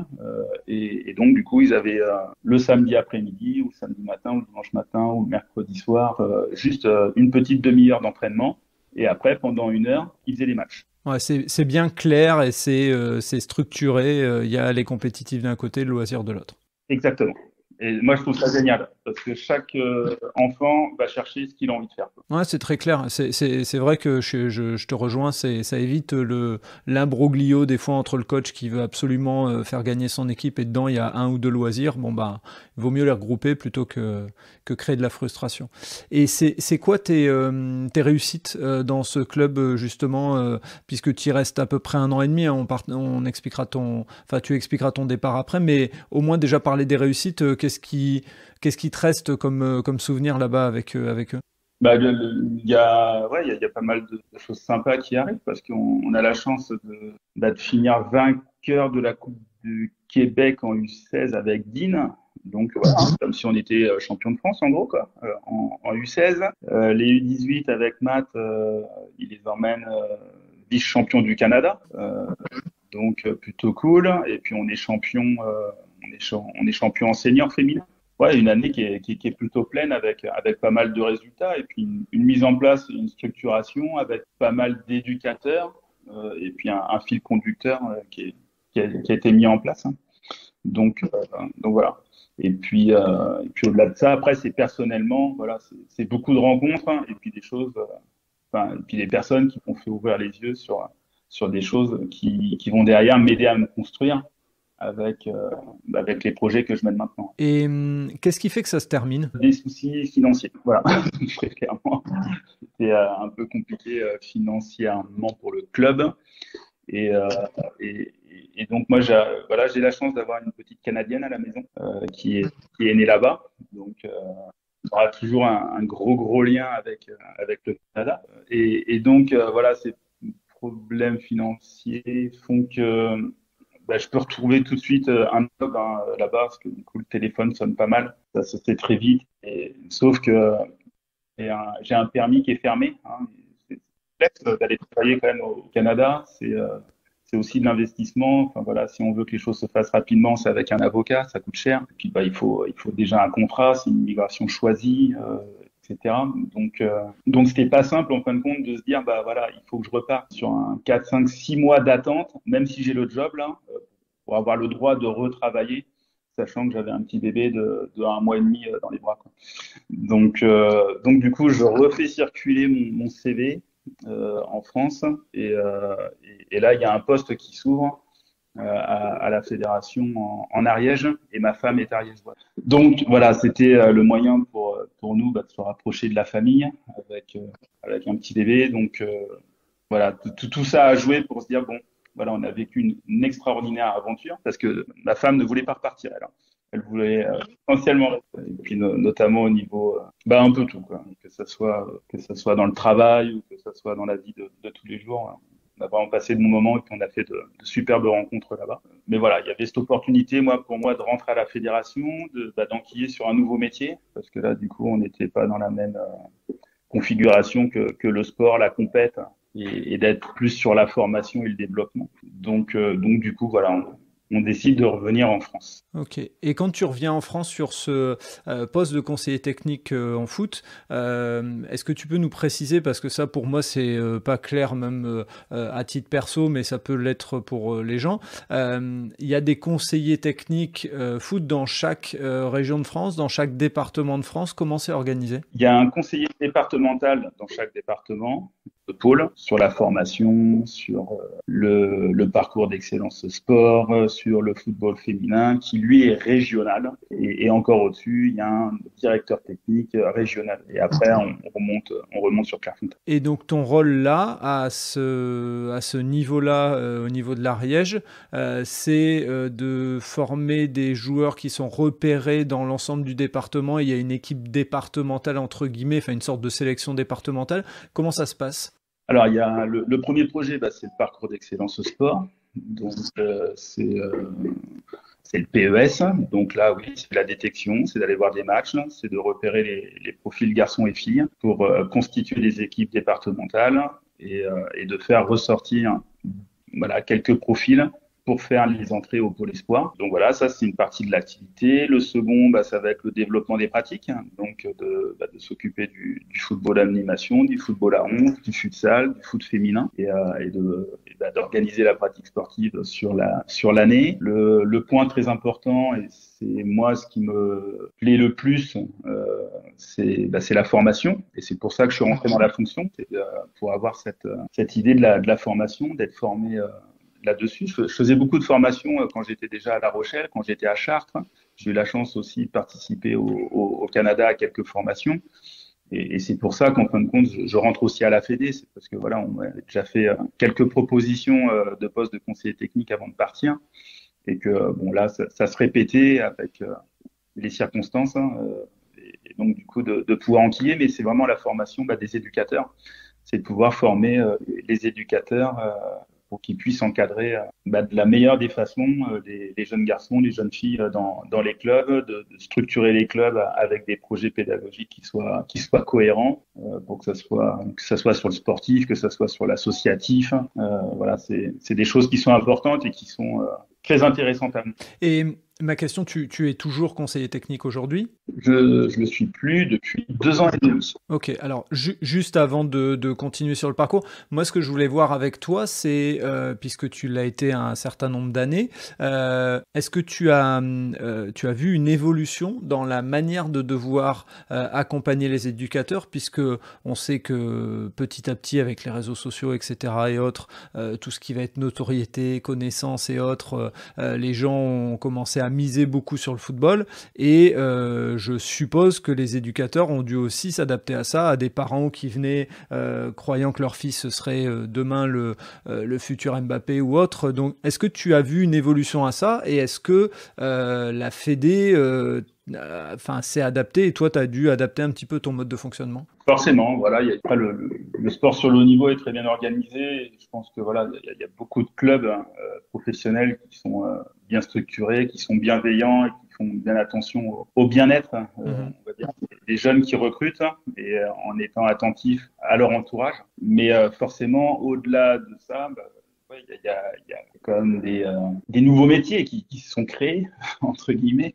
Et donc, du coup, ils avaient le samedi après-midi, ou le samedi matin, ou le dimanche matin, ou le mercredi soir, juste une petite demi-heure d'entraînement. Et après, pendant 1 heure, ils faisaient les matchs. Ouais, c'est bien clair et c'est structuré. Il y a les compétitifs d'un côté, le loisir de l'autre. Exactement. Et moi, je trouve ça génial. parce que chaque enfant va chercher ce qu'il a envie de faire. Ouais, c'est très clair. C'est vrai que je te rejoins, ça évite l'imbroglio des fois entre le coach qui veut absolument faire gagner son équipe et dedans il y a un ou deux loisirs. Bon, bah, il vaut mieux les regrouper plutôt que créer de la frustration. Et c'est quoi tes réussites dans ce club, justement, puisque tu y restes à peu près 1 an et demi, hein, on expliquera tu expliqueras ton départ après, mais au moins déjà parler des réussites, qu'est-ce qui te reste comme souvenir là-bas avec eux? Bah, il y a pas mal de choses sympas qui arrivent parce qu'on a la chance de finir vainqueur de la Coupe du Québec en U16 avec Dean. Donc voilà, comme si on était champion de France en gros quoi, en U16. Les U18 avec Matt, il les emmène vice-champion du Canada. Donc plutôt cool. Et puis on est champion, on est champion en senior féminin. Ouais, une année qui est plutôt pleine avec pas mal de résultats et puis une mise en place, une structuration avec pas mal d'éducateurs et puis un fil conducteur qui a été mis en place. Hein. Donc voilà. Et puis au-delà de ça, après c'est personnellement, voilà, c'est beaucoup de rencontres hein, et puis des choses, et puis des personnes qui m'ont fait ouvrir les yeux sur des choses qui vont derrière m'aider à me construire avec les projets que je mène maintenant. Et qu'est-ce qui fait que ça se termine? Des soucis financiers, voilà, très clairement. C'était un peu compliqué financièrement pour le club. Et, euh, et donc moi, j'ai la chance d'avoir une petite Canadienne à la maison qui est née là-bas. Donc on aura toujours un gros lien avec le Canada. Et donc voilà, ces problèmes financiers font que je peux retrouver tout de suite un job là-bas parce que du coup le téléphone sonne pas mal, ça se fait très vite. Sauf que j'ai un permis qui est fermé. Hein, c'est complexe d'aller travailler quand même au Canada. C'est aussi de l'investissement. Enfin voilà, si on veut que les choses se fassent rapidement, c'est avec un avocat, ça coûte cher. Et puis il faut déjà un contrat, c'est une immigration choisie. Etc. Donc c'était pas simple en fin de compte de se dire voilà, il faut que je reparte sur un 4, 5, 6 mois d'attente, même si j'ai le job là, pour avoir le droit de retravailler, sachant que j'avais un petit bébé de 1 mois et demi dans les bras. Quoi. Donc du coup, je refais circuler mon CV en France et là il y a un poste qui s'ouvre à la fédération en Ariège et ma femme est ariégeoise. Donc voilà, c'était le moyen pour nous de se rapprocher de la famille avec un petit bébé. Donc voilà, tout ça a joué pour se dire bon, voilà, on a vécu une extraordinaire aventure parce que ma femme ne voulait pas repartir elle. Hein. Elle voulait essentiellement rester. Et puis notamment au niveau un peu tout quoi, que ça soit dans le travail ou que ça soit dans la vie de tous les jours. Hein. On a vraiment passé de bons moments et puis on a fait de superbes rencontres là-bas. Mais voilà, il y avait cette opportunité, pour moi, de rentrer à la fédération, d'enquiller sur un nouveau métier, parce que là, du coup, on n'était pas dans la même configuration que le sport, la compète, et d'être plus sur la formation et le développement. Donc du coup, voilà, on décide de revenir en France. Ok. Et quand tu reviens en France sur ce poste de conseiller technique en foot, est-ce que tu peux nous préciser, parce que ça pour moi c'est pas clair même à titre perso, mais ça peut l'être pour les gens. Il y a des conseillers techniques foot dans chaque région de France, dans chaque département de France. Comment c'est organisé? Il y a un conseiller départemental dans chaque département, de pôle, sur la formation, sur le parcours d'excellence sport, sur le football féminin, qui lui est régional. Et encore au-dessus, il y a un directeur technique régional. Et après, on remonte sur Clairefontaine. Et donc ton rôle là, à ce niveau-là, au niveau de l'Ariège, c'est de former des joueurs qui sont repérés dans l'ensemble du département. Il y a une équipe départementale, entre guillemets, enfin une sorte de sélection départementale. Comment ça se passe? Alors, il y a le premier projet, c'est le parcours d'excellence au sport. Donc, c'est le PES. Donc là, oui, c'est la détection, c'est d'aller voir des matchs, c'est de repérer les profils garçons et filles pour constituer des équipes départementales et de faire ressortir quelques profils pour faire les entrées au pôle espoir. Donc voilà, ça c'est une partie de l'activité. Le second, ça va être le développement des pratiques, hein. Donc de s'occuper du football à animation, du football à 11, du futsal, du foot féminin d'organiser la pratique sportive sur l'année. Le point très important, et c'est moi ce qui me plaît le plus, c'est la formation, et c'est pour ça que je suis rentré dans la fonction, c'est pour avoir cette idée de la formation, d'être formé là-dessus. Je faisais beaucoup de formations quand j'étais déjà à La Rochelle, quand j'étais à Chartres. J'ai eu la chance aussi de participer au Canada à quelques formations. Et c'est pour ça qu'en fin de compte, je rentre aussi à la Fédé. C'est parce que voilà, on m'a déjà fait quelques propositions de poste de conseiller technique avant de partir. Et que bon là, ça se répétait avec les circonstances. Hein, et donc du coup, de pouvoir enquiller. Mais c'est vraiment la formation des éducateurs. C'est de pouvoir former les éducateurs pour qu'ils puissent encadrer de la meilleure des façons les jeunes garçons, les jeunes filles dans les clubs, de structurer les clubs avec des projets pédagogiques qui soient cohérents pour que ça soit sur le sportif, que ça soit sur l'associatif. Voilà, c'est des choses qui sont importantes et qui sont très intéressantes à nous. Et ma question, tu es toujours conseiller technique aujourd'hui? Je le suis plus depuis 2 ans et demi. Ok, alors juste avant de continuer sur le parcours, moi ce que je voulais voir avec toi, c'est, puisque tu l'as été un certain nombre d'années, est-ce que tu as vu une évolution dans la manière de devoir accompagner les éducateurs, puisque on sait que petit à petit avec les réseaux sociaux, etc. et autres, tout ce qui va être notoriété, connaissance et autres, les gens ont commencé à miser beaucoup sur le football, et je suppose que les éducateurs ont dû aussi s'adapter à ça, à des parents qui venaient croyant que leur fils serait demain le futur Mbappé ou autre. Donc, est-ce que tu as vu une évolution à ça, et est-ce que la Fédé s'est adaptée, et toi, tu as dû adapter un petit peu ton mode de fonctionnement? Forcément, voilà, le sport sur le haut niveau est très bien organisé. Je pense que voilà, il y a beaucoup de clubs professionnels qui sont bien structurés, qui sont bienveillants et qui font bien attention au bien-être, on va dire, des jeunes qui recrutent, et en étant attentifs à leur entourage. Mais forcément, au-delà de ça, ouais, il y a quand même des nouveaux métiers qui se sont créés entre guillemets.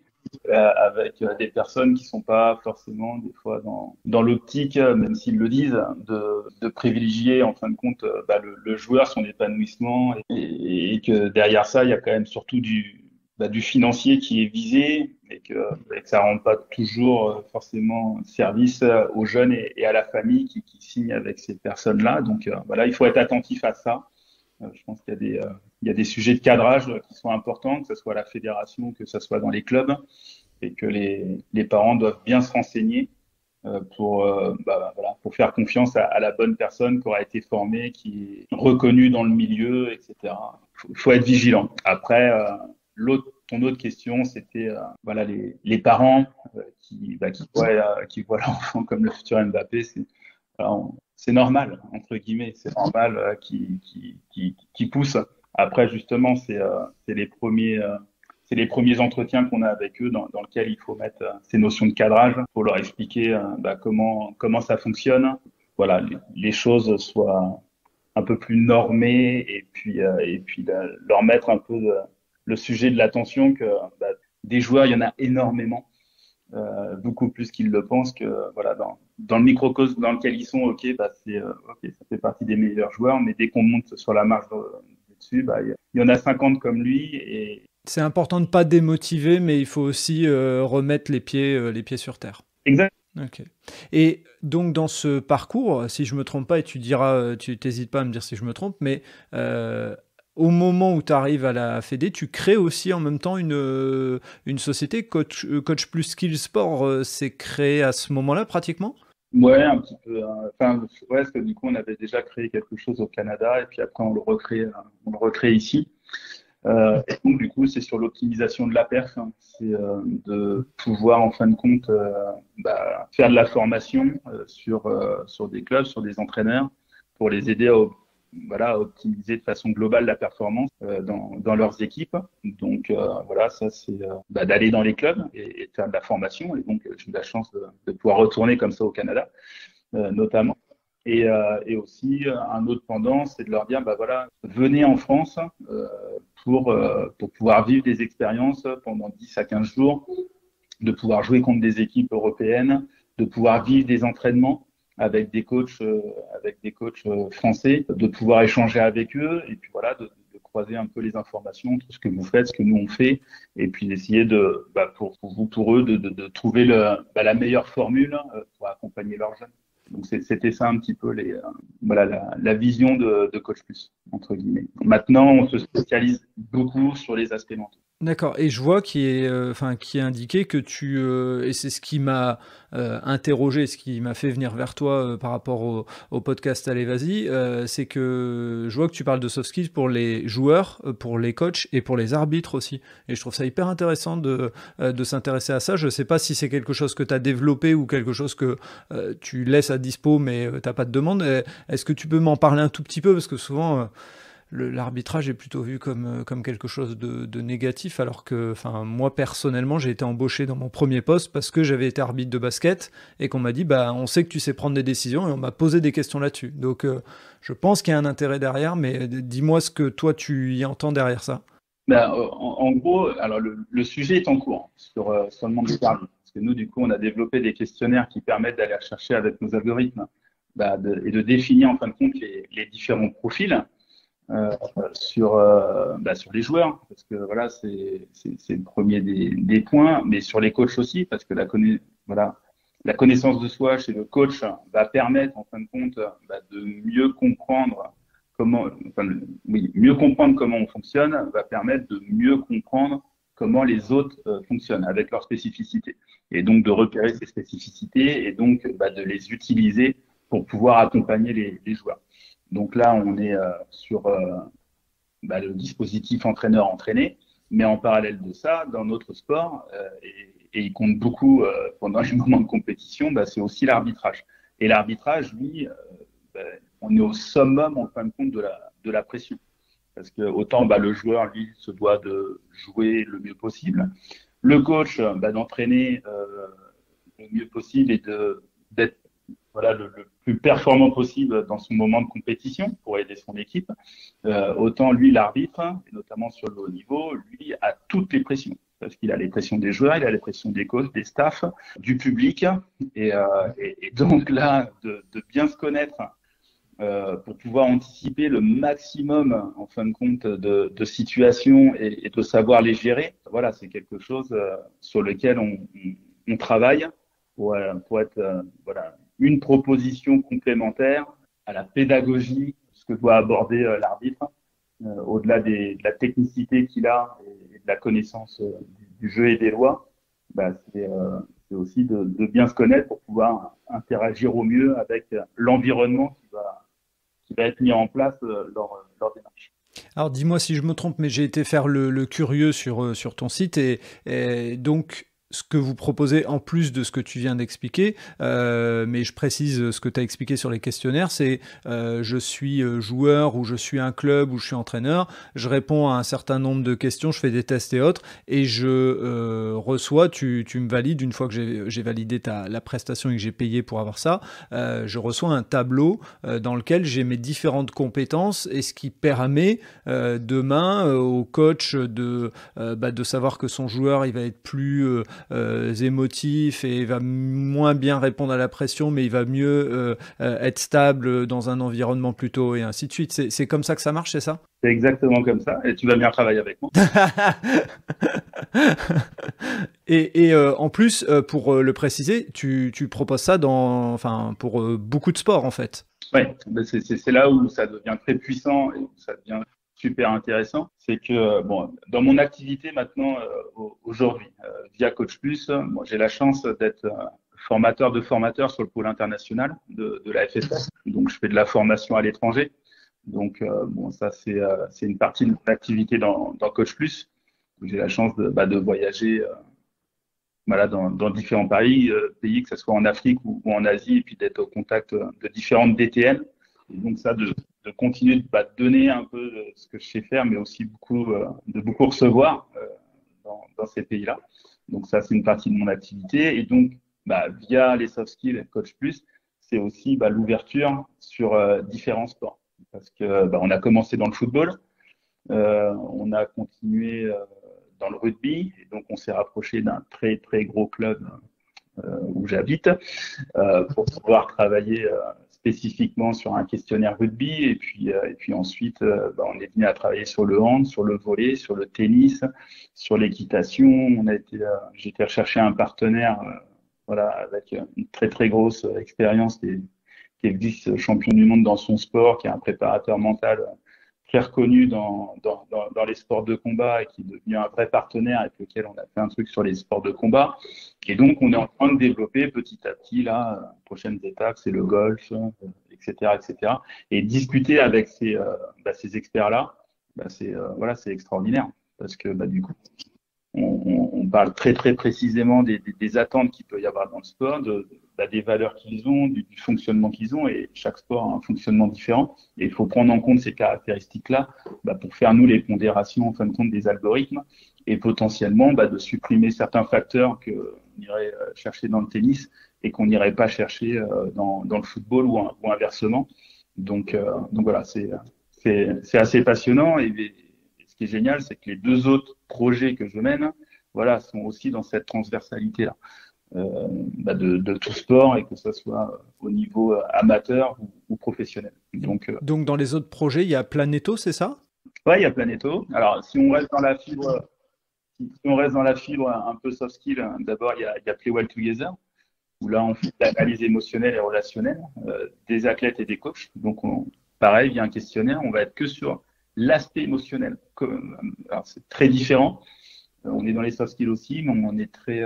Avec des personnes qui sont pas forcément des fois dans l'optique, même s'ils le disent, de privilégier en fin de compte le joueur, son épanouissement, et que derrière ça, il y a quand même surtout du financier qui est visé, et que ça rend pas toujours forcément service aux jeunes et à la famille qui signent avec ces personnes-là. Donc voilà, il faut être attentif à ça. Je pense qu'il y a des sujets de cadrage qui sont importants, que ce soit à la fédération, que ce soit dans les clubs, et que les parents doivent bien se renseigner pour pour faire confiance à la bonne personne qui aura été formée, qui est reconnue dans le milieu, etc. Faut être vigilant. Après, ton autre question, c'était les parents qui voient l'enfant comme le futur Mbappé. C'est normal, entre guillemets, c'est normal qui pousse. Après, justement, c'est les premiers entretiens qu'on a avec eux dans lesquels il faut mettre ces notions de cadrage pour leur expliquer comment ça fonctionne. Voilà, les choses soient un peu plus normées, et puis leur mettre un peu le sujet de l'attention que des joueurs, il y en a énormément. Beaucoup plus qu'ils le pensent, que voilà, dans le microcosme dans lequel ils sont, ok, ça fait partie des meilleurs joueurs, mais dès qu'on monte sur la marche dessus, il y en a 50 comme lui. Et c'est important de ne pas démotiver, mais il faut aussi remettre les pieds sur terre. Exact. Ok. Et donc dans ce parcours, si je me trompe pas, et tu diras, tu t'hésites pas à me dire si je me trompe, mais au moment où tu arrives à la Fédé, tu crées aussi en même temps une société, Coach Plus Skill Sport, s'est créé à ce moment-là pratiquement? Ouais, un petit peu. Parce que du coup, on avait déjà créé quelque chose au Canada, et puis après, on le recrée ici. Et donc, du coup, c'est sur l'optimisation de la perf, hein. C'est de pouvoir, en fin de compte, faire de la formation sur des clubs, sur des entraîneurs, pour les aider à optimiser de façon globale la performance dans leurs équipes. Donc ça c'est d'aller dans les clubs et de faire de la formation. Et donc j'ai eu la chance de pouvoir retourner comme ça au Canada, notamment. Et aussi, un autre pendant, c'est de leur dire, bah voilà, venez en France pour pouvoir vivre des expériences pendant 10 à 15 jours, de pouvoir jouer contre des équipes européennes, de pouvoir vivre des entraînements avec des coachs français, de pouvoir échanger avec eux, et puis voilà, de croiser un peu les informations entre ce que vous faites, ce que nous on fait, et puis d'essayer pour eux, de trouver la meilleure formule pour accompagner leurs jeunes. Donc c'était ça un petit peu la vision de Coach Plus, entre guillemets. Maintenant, on se spécialise beaucoup sur les aspects mentaux. D'accord. Et je vois qui est indiqué que et c'est ce qui m'a interrogé, ce qui m'a fait venir vers toi par rapport au podcast Allez Vas-y, c'est que je vois que tu parles de soft skills pour les joueurs, pour les coachs et pour les arbitres aussi. Et je trouve ça hyper intéressant de s'intéresser à ça. Je ne sais pas si c'est quelque chose que tu as développé ou quelque chose que tu laisses à dispo, mais tu n'as pas de demande. Est-ce que tu peux m'en parler un tout petit peu? Parce que souvent... l'arbitrage est plutôt vu comme quelque chose de négatif, alors que moi personnellement j'ai été embauché dans mon premier poste parce que j'avais été arbitre de basket et qu'on m'a dit on sait que tu sais prendre des décisions, et on m'a posé des questions là-dessus. Donc je pense qu'il y a un intérêt derrière, mais dis-moi ce que toi tu y entends derrière ça. En gros, alors le sujet est en cours sur le monde des arbitres. Parce que nous, du coup, on a développé des questionnaires qui permettent d'aller chercher avec nos algorithmes et de définir en fin de compte les différents profils sur les joueurs, parce que voilà, c'est le premier des points, mais sur les coachs aussi, parce que la connaissance de soi chez le coach va permettre en fin de compte de mieux comprendre mieux comprendre comment on fonctionne, va permettre de mieux comprendre comment les autres fonctionnent avec leurs spécificités, et donc de repérer ces spécificités et donc de les utiliser pour pouvoir accompagner les joueurs. Donc là, on est sur le dispositif entraîneur-entraîné, mais en parallèle de ça, dans notre sport, et il compte beaucoup pendant les moments de compétition, c'est aussi l'arbitrage. Et l'arbitrage, lui, on est au summum en fin de compte de la pression. Parce que autant le joueur, lui, se doit de jouer le mieux possible, le coach d'entraîner le mieux possible et d'être le plus performant possible dans son moment de compétition pour aider son équipe. Autant lui, l'arbitre, et notamment sur le haut niveau, lui a toutes les pressions. Parce qu'il a les pressions des joueurs, il a les pressions des coachs, des staffs, du public. Et donc là, de bien se connaître pour pouvoir anticiper le maximum, en fin de compte, de situations et de savoir les gérer, voilà, c'est quelque chose sur lequel on travaille pour être une proposition complémentaire à la pédagogie, ce que doit aborder l'arbitre, au-delà de la technicité qu'il a et de la connaissance du jeu et des lois. C'est aussi de bien se connaître pour pouvoir interagir au mieux avec l'environnement qui va être mis en place lors des matchs. Alors dis-moi si je me trompe, mais j'ai été faire le curieux sur ton site, et donc ce que vous proposez en plus de ce que tu viens d'expliquer, mais je précise ce que tu as expliqué sur les questionnaires, c'est je suis joueur, ou je suis un club, ou je suis entraîneur, je réponds à un certain nombre de questions, je fais des tests et autres, et je reçois, tu me valides, une fois que j'ai validé la prestation et que j'ai payé pour avoir ça, je reçois un tableau dans lequel j'ai mes différentes compétences, et ce qui permet demain au coach de savoir que son joueur il va être plus émotif et il va moins bien répondre à la pression, mais il va mieux être stable dans un environnement plutôt, et ainsi de suite. C'est comme ça que ça marche, c'est ça? C'est exactement comme ça, et tu vas bien travailler avec moi. Et en plus, pour le préciser, tu proposes ça pour beaucoup de sports en fait. Oui, c'est là où ça devient très puissant et où ça devient super intéressant. C'est que dans mon activité maintenant, aujourd'hui, via Coach Plus, j'ai la chance d'être formateur de formateurs sur le pôle international de la FSS. Donc, je fais de la formation à l'étranger. Donc, ça, c'est une partie de mon activité dans Coach Plus. J'ai la chance de voyager dans différents pays, que ce soit en Afrique ou en Asie, et puis d'être au contact de différentes DTN. Et donc ça, de continuer de donner un peu de ce que je sais faire, mais aussi de beaucoup recevoir dans ces pays-là. Donc ça, c'est une partie de mon activité. Et donc, via les soft skills Coach Plus, c'est aussi l'ouverture sur différents sports. Parce que on a commencé dans le football, on a continué dans le rugby, et donc on s'est rapproché d'un très très gros club où j'habite pour pouvoir travailler spécifiquement sur un questionnaire rugby. Et puis ensuite, on est venu à travailler sur le hand, sur le volley, sur le tennis, sur l'équitation. J'ai été rechercher un partenaire voilà, avec une très très grosse expérience qui est vice-champion du monde dans son sport, qui est un préparateur mental très reconnu dans les sports de combat et qui est devenu un vrai partenaire avec lequel on a fait un truc sur les sports de combat. Et donc, on est en train de développer petit à petit, là, prochaines étapes, c'est le golf, etc., etc. Et discuter avec ces experts-là, voilà, c'est extraordinaire. Parce que, du coup, on parle très très précisément des attentes qu'il peut y avoir dans le sport, des valeurs qu'ils ont, du fonctionnement qu'ils ont, et chaque sport a un fonctionnement différent. Et il faut prendre en compte ces caractéristiques-là pour faire, nous, les pondérations en fin de compte des algorithmes, et potentiellement de supprimer certains facteurs qu'on irait chercher dans le tennis et qu'on n'irait pas chercher dans le football ou inversement. Donc voilà, c'est assez passionnant. Et ce qui est génial, c'est que les deux autres projets que je mène, voilà, sont aussi dans cette transversalité-là de tout sport, et que ce soit au niveau amateur ou professionnel. Donc dans les autres projets, il y a Planeto, c'est ça? ouais, il y a Planeto. Alors, si on reste dans la fibre, un peu soft skill, d'abord, il y a Play Well Together, où là, on fait de l'analyse émotionnelle et relationnelle des athlètes et des coachs. Donc, pareil, il y a un questionnaire, on va être que sur l'aspect émotionnel. Alors, c'est très différent. On est dans les soft skills aussi, mais on est très,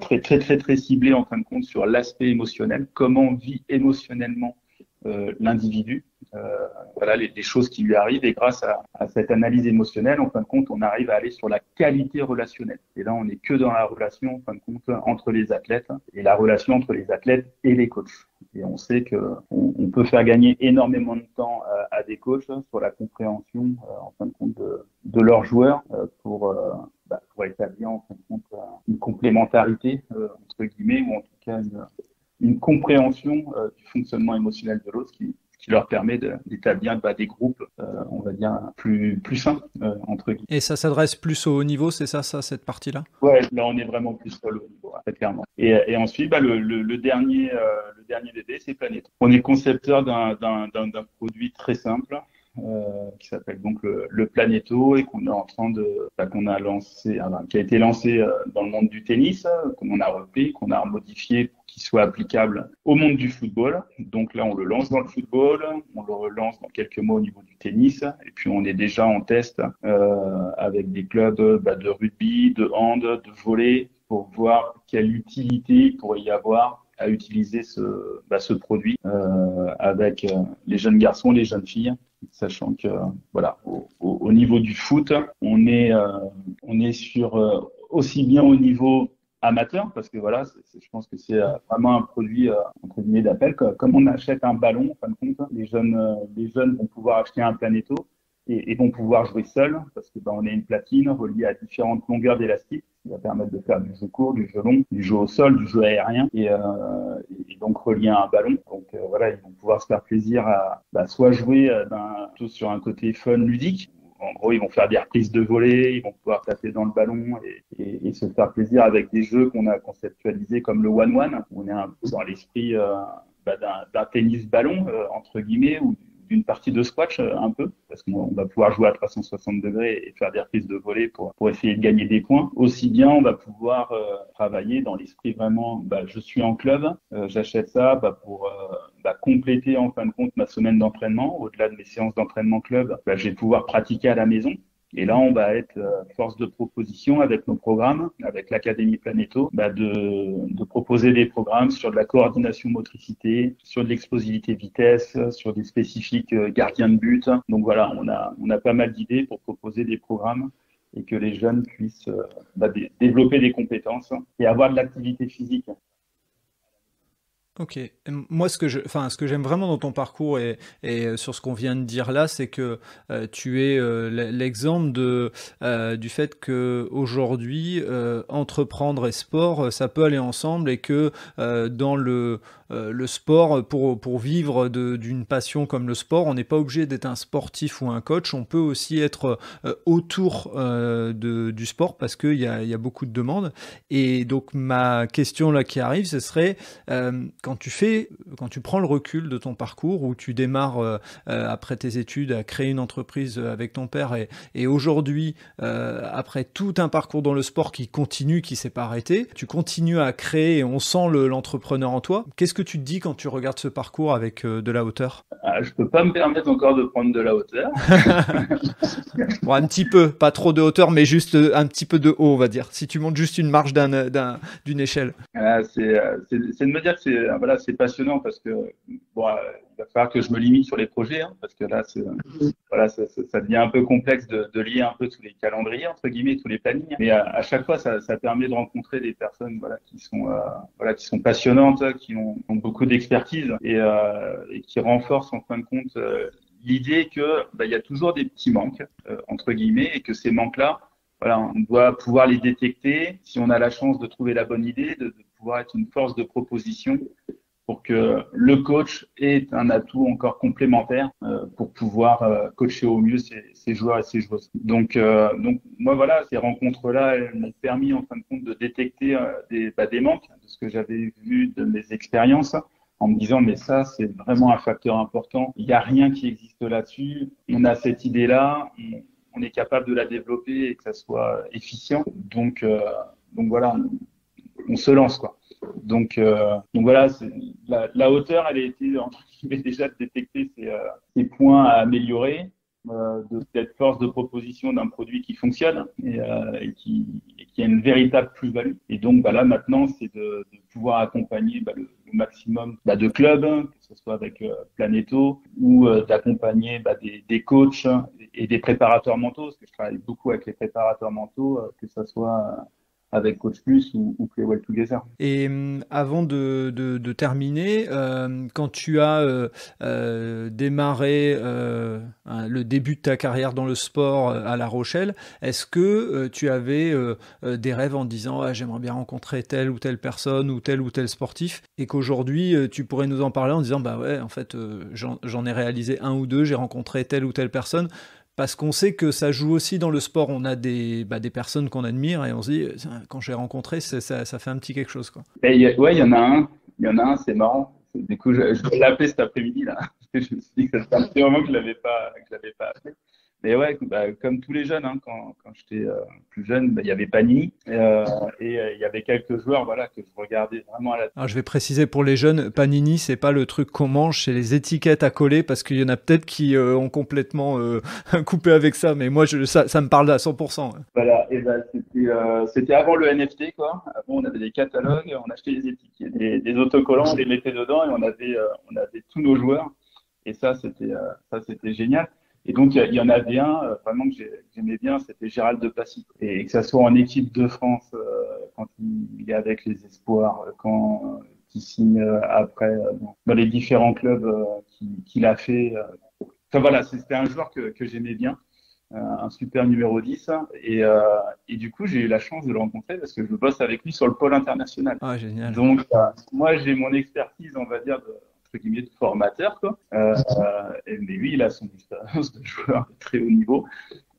très, très, très ciblé en fin de compte sur l'aspect émotionnel, comment vit émotionnellement l'individu, voilà les choses qui lui arrivent, et grâce à cette analyse émotionnelle, en fin de compte, on arrive à aller sur la qualité relationnelle. Et là, on n'est que dans la relation, en fin de compte, entre les athlètes, et la relation entre les athlètes et les coachs. Et on sait que on peut faire gagner énormément de temps à des coachs sur la compréhension, en fin de compte, de leurs joueurs pour établir en fin de compte une complémentarité entre guillemets, ou en tout cas une compréhension du fonctionnement émotionnel de l'autre, qui leur permet d'établir des groupes, on va dire, plus sains, entre guillemets. Et ça s'adresse plus au haut niveau, c'est ça, cette partie-là? Ouais, là, on est vraiment plus sur le haut niveau, très clairement. Et ensuite, le dernier bébé, c'est Planeto. On est concepteur d'un produit très simple, qui s'appelle donc le Planeto, et qu'on est en train qu'on a lancé, qui a été lancé dans le monde du tennis, qu'on a repris, qu'on a modifié pour qu'il soit applicable au monde du football. Donc là, on le lance dans le football, on le relance dans quelques mois au niveau du tennis, et puis on est déjà en test avec des clubs de rugby, de hand, de volley, pour voir quelle utilité il pourrait y avoir à utiliser ce produit avec les jeunes garçons, les jeunes filles, sachant que voilà, au niveau du foot, on est sur aussi bien au niveau amateur, parce que voilà, je pense que c'est vraiment un produit entre guillemets d'appel. Comme on achète un ballon, en fin de compte, les jeunes vont pouvoir acheter un Planeto et vont pouvoir jouer seuls, parce que on a une platine reliée à différentes longueurs d'élastique qui va permettre de faire du jeu court, du jeu long, du jeu au sol, du jeu aérien, et donc relié à un ballon. Donc voilà, ils vont pouvoir se faire plaisir à soit jouer plutôt sur un côté fun, ludique. En gros, ils vont faire des reprises de volée, ils vont pouvoir taper dans le ballon et se faire plaisir avec des jeux qu'on a conceptualisés comme le one-one. On est un peu dans l'esprit d'un tennis ballon, entre guillemets, ou d'une partie de squash un peu, parce qu'on va pouvoir jouer à 360 degrés et faire des reprises de volée pour essayer de gagner des points. Aussi bien, on va pouvoir travailler dans l'esprit vraiment, je suis en club, j'achète ça pour compléter en fin de compte ma semaine d'entraînement. Au-delà de mes séances d'entraînement club, je vais pouvoir pratiquer à la maison. Et là, on va être force de proposition avec nos programmes, avec l'Académie Planeto, de proposer des programmes sur de la coordination motricité, sur de l'explosivité vitesse, sur des spécifiques gardiens de but. Donc voilà, on a pas mal d'idées pour proposer des programmes et que les jeunes puissent développer des compétences et avoir de l'activité physique. Ok. Et moi, ce que j'aime vraiment dans ton parcours et sur ce qu'on vient de dire là, c'est que tu es l'exemple du fait que aujourd'hui, entreprendre et sport, ça peut aller ensemble et que dans le sport, pour vivre d'une passion comme le sport, on n'est pas obligé d'être un sportif ou un coach. On peut aussi être autour du sport parce qu'il y a beaucoup de demandes. Et donc, ma question là qui arrive, ce serait quand tu prends le recul de ton parcours où tu démarres après tes études à créer une entreprise avec ton père et aujourd'hui, après tout un parcours dans le sport qui continue, qui s'est pas arrêté, tu continues à créer et on sent l'entrepreneur en toi. Qu'est-ce que tu te dis quand tu regardes ce parcours avec de la hauteur? Je peux pas me permettre encore de prendre de la hauteur. Bon, un petit peu, pas trop de hauteur, mais juste un petit peu de haut, on va dire. Si tu montes juste une marche d'une échelle. C'est de me dire que c'est passionnant parce que bon, il va falloir que je me limite sur les projets, hein, parce que là, ça devient un peu complexe de lier un peu tous les calendriers, entre guillemets, tous les plannings. Mais à chaque fois, ça permet de rencontrer des personnes qui sont passionnantes, ont beaucoup d'expertise et qui renforcent en fin de compte l'idée que il y a toujours des petits manques, entre guillemets, et que ces manques-là, voilà, on doit pouvoir les détecter si on a la chance de trouver la bonne idée, de pouvoir être une force de proposition pour que le coach ait un atout encore complémentaire pour pouvoir coacher au mieux ses joueurs et ses joueuses. Donc moi voilà, ces rencontres-là, elles m'ont permis en fin de compte de détecter des manques de ce que j'avais vu de mes expériences en me disant mais ça c'est vraiment un facteur important. Il n'y a rien qui existe là-dessus. On a cette idée-là, on est capable de la développer et que ça soit efficient. Donc voilà, on se lance quoi. Donc voilà, la hauteur, elle a été entre guillemets déjà de détecter ces points à améliorer, d'être force de proposition d'un produit qui fonctionne et qui a une véritable plus-value. Et donc là maintenant, c'est de pouvoir accompagner le maximum de clubs, que ce soit avec Planeto, ou d'accompagner des coachs et des préparateurs mentaux, parce que je travaille beaucoup avec les préparateurs mentaux, que ce soit avec Coach Plus ou Play Well Together. Et avant de terminer, quand tu as démarré le début de ta carrière dans le sport à La Rochelle, est-ce que tu avais des rêves en disant j'aimerais bien rencontrer telle ou telle personne ou tel sportif et qu'aujourd'hui tu pourrais nous en parler en disant bah ouais en fait j'en ai réalisé un ou deux, j'ai rencontré telle ou telle personne. Parce qu'on sait que ça joue aussi dans le sport. On a des personnes qu'on admire et on se dit, quand je l'ai rencontré, ça fait un petit quelque chose, quoi. Il y en a un. Il y en a un, c'est marrant. Du coup, je vais l'appeler cet après-midi, là. Parce que je me suis dit que ça fait un petit moment que je l'avais pas appelé. Mais ouais, comme tous les jeunes, hein, quand j'étais plus jeune, il y avait Panini et il y avait quelques joueurs voilà, que je regardais vraiment à la. Alors je vais préciser pour les jeunes, Panini, c'est pas le truc qu'on mange, c'est les étiquettes à coller parce qu'il y en a peut-être qui ont complètement coupé avec ça, mais moi ça me parle à 100%. Voilà, et c'était avant le NFT, quoi. Avant, on avait des catalogues, on achetait des étiquettes, des autocollants, on les mettait dedans et on avait tous nos joueurs. Et ça, c'était génial. Et donc, il y en avait un vraiment que j'aimais bien, c'était Gérald de Passy. Et que ça soit en équipe de France, quand il est avec les espoirs, quand il signe après dans les différents clubs qu'il a fait. Enfin voilà, c'était un joueur que j'aimais bien, un super numéro 10. Et du coup, j'ai eu la chance de le rencontrer parce que je bosse avec lui sur le pôle international. Ah, génial. Donc, moi, j'ai mon expertise, on va dire, de formateur, quoi. Mais lui, il a son expérience de joueur de très haut niveau,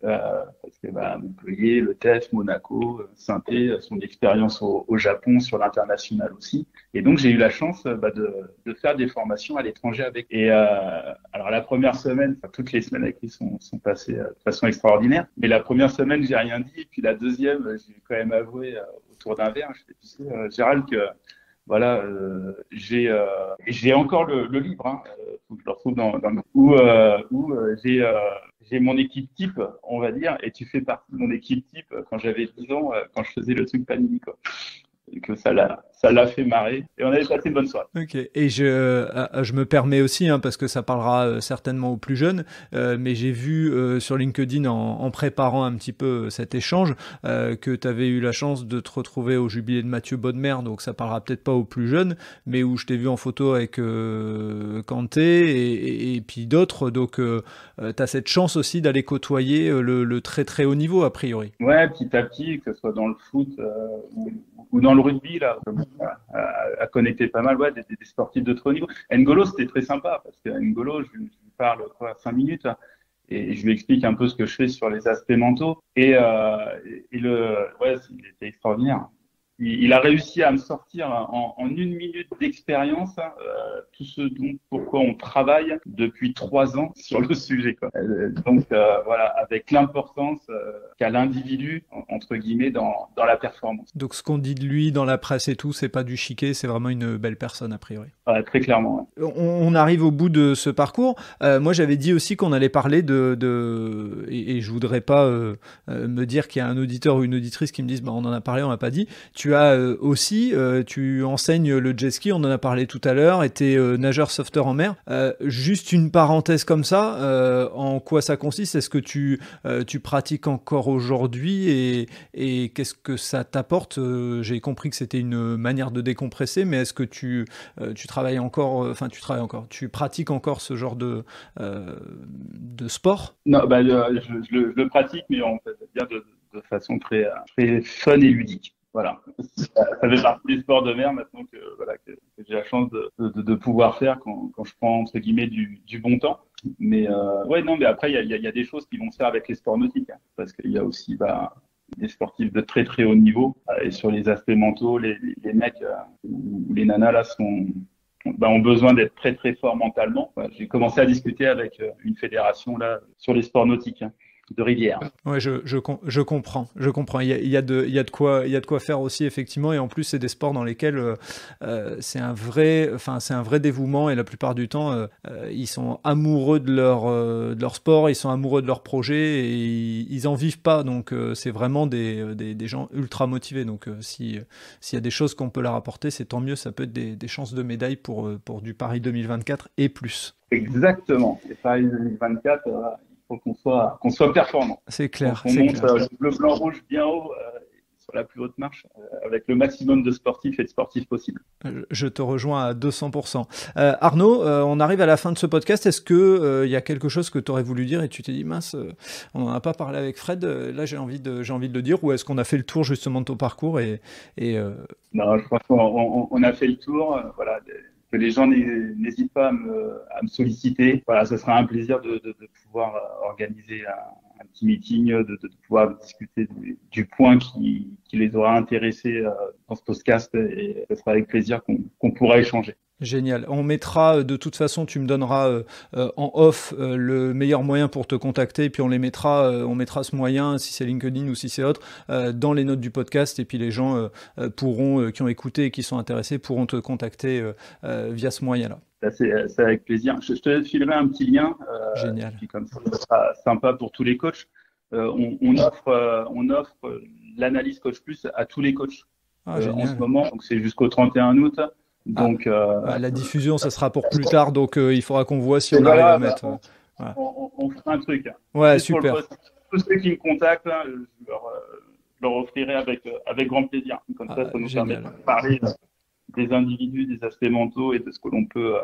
parce que Montpellier, le TEF, Monaco, Saint-Étienne, son expérience au Japon sur l'international aussi. Et donc, j'ai eu la chance de faire des formations à l'étranger avec. Et alors, la première semaine, toutes les semaines avec lui sont passées de façon extraordinaire. Mais la première semaine, j'ai rien dit. Et puis la deuxième, j'ai quand même avoué autour d'un verre, je sais, Gérald, que voilà, j'ai encore le livre, hein, faut que je le retrouve où j'ai mon équipe type, on va dire, et tu fais partie de mon équipe type quand j'avais 10 ans, quand je faisais le truc Panini, quoi. que ça l'a fait marrer. Et on avait passé une bonne soirée. Ok. Et je me permets aussi, parce que ça parlera certainement aux plus jeunes, mais j'ai vu sur LinkedIn en préparant un petit peu cet échange que tu avais eu la chance de te retrouver au jubilé de Mathieu Bodmer, donc ça parlera peut-être pas aux plus jeunes, mais où je t'ai vu en photo avec Kanté et puis d'autres, donc tu as cette chance aussi d'aller côtoyer le très très haut niveau a priori. Ouais, petit à petit, que ce soit dans le foot ou dans le rugby, là, à connecter pas mal, des sportifs de très haut niveau. N'Golo, c'était très sympa, parce que N'Golo, je lui parle 5 minutes, là, et je lui explique un peu ce que je fais sur les aspects mentaux. Il était extraordinaire. Il a réussi à me sortir en 1 minute d'expérience tout ce pourquoi on travaille depuis 3 ans sur le sujet, quoi. Voilà, avec l'importance qu'a l'individu entre guillemets dans la performance. Donc ce qu'on dit de lui dans la presse et tout, c'est pas du chiquet, c'est vraiment une belle personne a priori. Ouais, très clairement. Ouais. On arrive au bout de ce parcours. Moi j'avais dit aussi qu'on allait parler et je voudrais pas me dire qu'il y a un auditeur ou une auditrice qui me dise on en a parlé, on n'a pas dit. Tu as aussi, tu enseignes le jet ski, on en a parlé tout à l'heure, et tu es nageur sauveteur en mer. Juste une parenthèse comme ça, en quoi ça consiste? Est-ce que tu pratiques encore aujourd'hui et qu'est-ce que ça t'apporte? J'ai compris que c'était une manière de décompresser, mais est-ce que tu travailles encore, tu pratiques encore ce genre de sport? Non, je le pratique, mais on fait bien de façon très, très fun et ludique. Voilà, ça fait partie des sports de mer maintenant que j'ai la chance de pouvoir faire quand je prends entre guillemets du bon temps. Mais mais après il y a des choses qui vont se faire avec les sports nautiques, parce qu'il y a aussi des sportifs de très très haut niveau et sur les aspects mentaux, les mecs ou les nanas là ont besoin d'être très très forts mentalement. J'ai commencé à discuter avec une fédération là sur les sports nautiques de rivière. Ouais, je comprends. Il y a de quoi faire aussi effectivement, et en plus c'est des sports dans lesquels c'est un vrai dévouement, et la plupart du temps ils sont amoureux de leur sport, ils sont amoureux de leur projet et ils en vivent pas. Donc c'est vraiment des gens ultra motivés. Donc s'il y a des choses qu'on peut leur apporter, c'est tant mieux. Ça peut être des chances de médaille pour du Paris 2024 et plus. Exactement. Et Paris 2024. Faut qu'on soit performant. C'est clair. On monte le blanc rouge bien haut sur la plus haute marche avec le maximum de sportifs et de sportifs possibles. Je te rejoins à 200%. Arnaud, on arrive à la fin de ce podcast. Est-ce que y a quelque chose que tu aurais voulu dire et tu t'es dit mince, on n'en a pas parlé avec Fred, là j'ai envie de le dire, ou est-ce qu'on a fait le tour justement de ton parcours Non, je pense qu'on a fait le tour. Voilà. Que les gens n'hésitent pas à me solliciter. Voilà, ce sera un plaisir de pouvoir organiser un petit meeting, de pouvoir discuter du point qui les aura intéressés dans ce podcast, et ce sera avec plaisir qu'on pourra échanger. Génial. On mettra, de toute façon, tu me donneras en off le meilleur moyen pour te contacter, et puis on mettra ce moyen, si c'est LinkedIn ou si c'est autre, dans les notes du podcast, et puis les gens qui ont écouté et qui sont intéressés pourront te contacter via ce moyen-là. C'est avec plaisir. Je te filerai un petit lien. Génial. Puis comme ça sera sympa pour tous les coachs. On offre l'analyse Coach Plus à tous les coachs en ce moment. Donc c'est jusqu'au 31 août. Donc, la diffusion, ça sera pour plus tard, donc il faudra qu'on voit si on arrive à mettre. On fera un truc. Ouais, super. Tous ceux qui me contactent, je leur offrirai avec grand plaisir. Comme ça nous permet de parler des individus, des aspects mentaux et de ce que l'on peut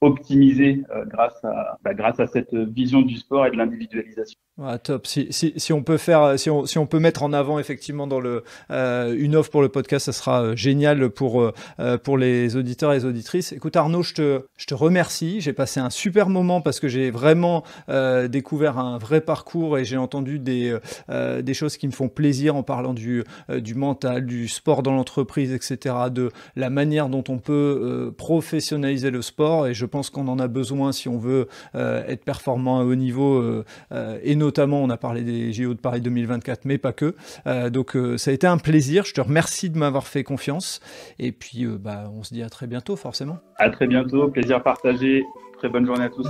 optimiser grâce à cette vision du sport et de l'individualisation. Ah, top. Si on peut si on peut mettre en avant effectivement dans une offre pour le podcast, ça sera génial pour les auditeurs et les auditrices. Écoute Arnaud, je te remercie. J'ai passé un super moment parce que j'ai vraiment découvert un vrai parcours et j'ai entendu des choses qui me font plaisir en parlant du mental, du sport dans l'entreprise, etc., de la manière dont on peut professionnaliser le sport, et je pense qu'on en a besoin si on veut être performant à haut niveau, et notamment on a parlé des JO de Paris 2024, mais pas que. Donc ça a été un plaisir, je te remercie de m'avoir fait confiance, et puis on se dit à très bientôt forcément. À très bientôt, plaisir partagé, très bonne journée à tous.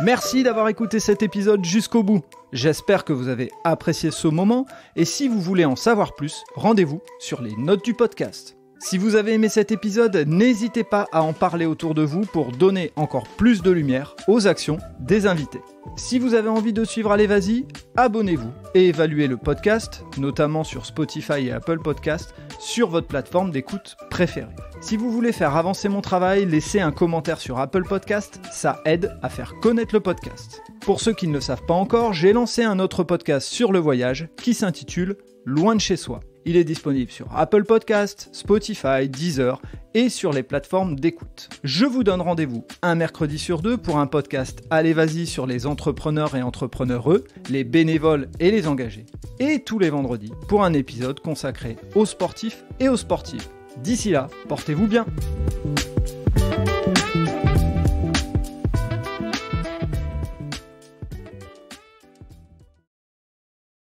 Merci d'avoir écouté cet épisode jusqu'au bout. J'espère que vous avez apprécié ce moment et si vous voulez en savoir plus, rendez-vous sur les notes du podcast. Si vous avez aimé cet épisode, n'hésitez pas à en parler autour de vous pour donner encore plus de lumière aux actions des invités. Si vous avez envie de suivre Allez Vas-y, abonnez-vous et évaluez le podcast, notamment sur Spotify et Apple Podcasts, sur votre plateforme d'écoute préférée. Si vous voulez faire avancer mon travail, laissez un commentaire sur Apple Podcasts, ça aide à faire connaître le podcast. Pour ceux qui ne le savent pas encore, j'ai lancé un autre podcast sur le voyage qui s'intitule Loin de chez soi. Il est disponible sur Apple Podcasts, Spotify, Deezer et sur les plateformes d'écoute. Je vous donne rendez-vous un mercredi sur 2 pour un podcast Allez Vas-y sur les entrepreneurs et entrepreneureux, les bénévoles et les engagés. Et tous les vendredis pour un épisode consacré aux sportifs et aux sportives. D'ici là, portez-vous bien.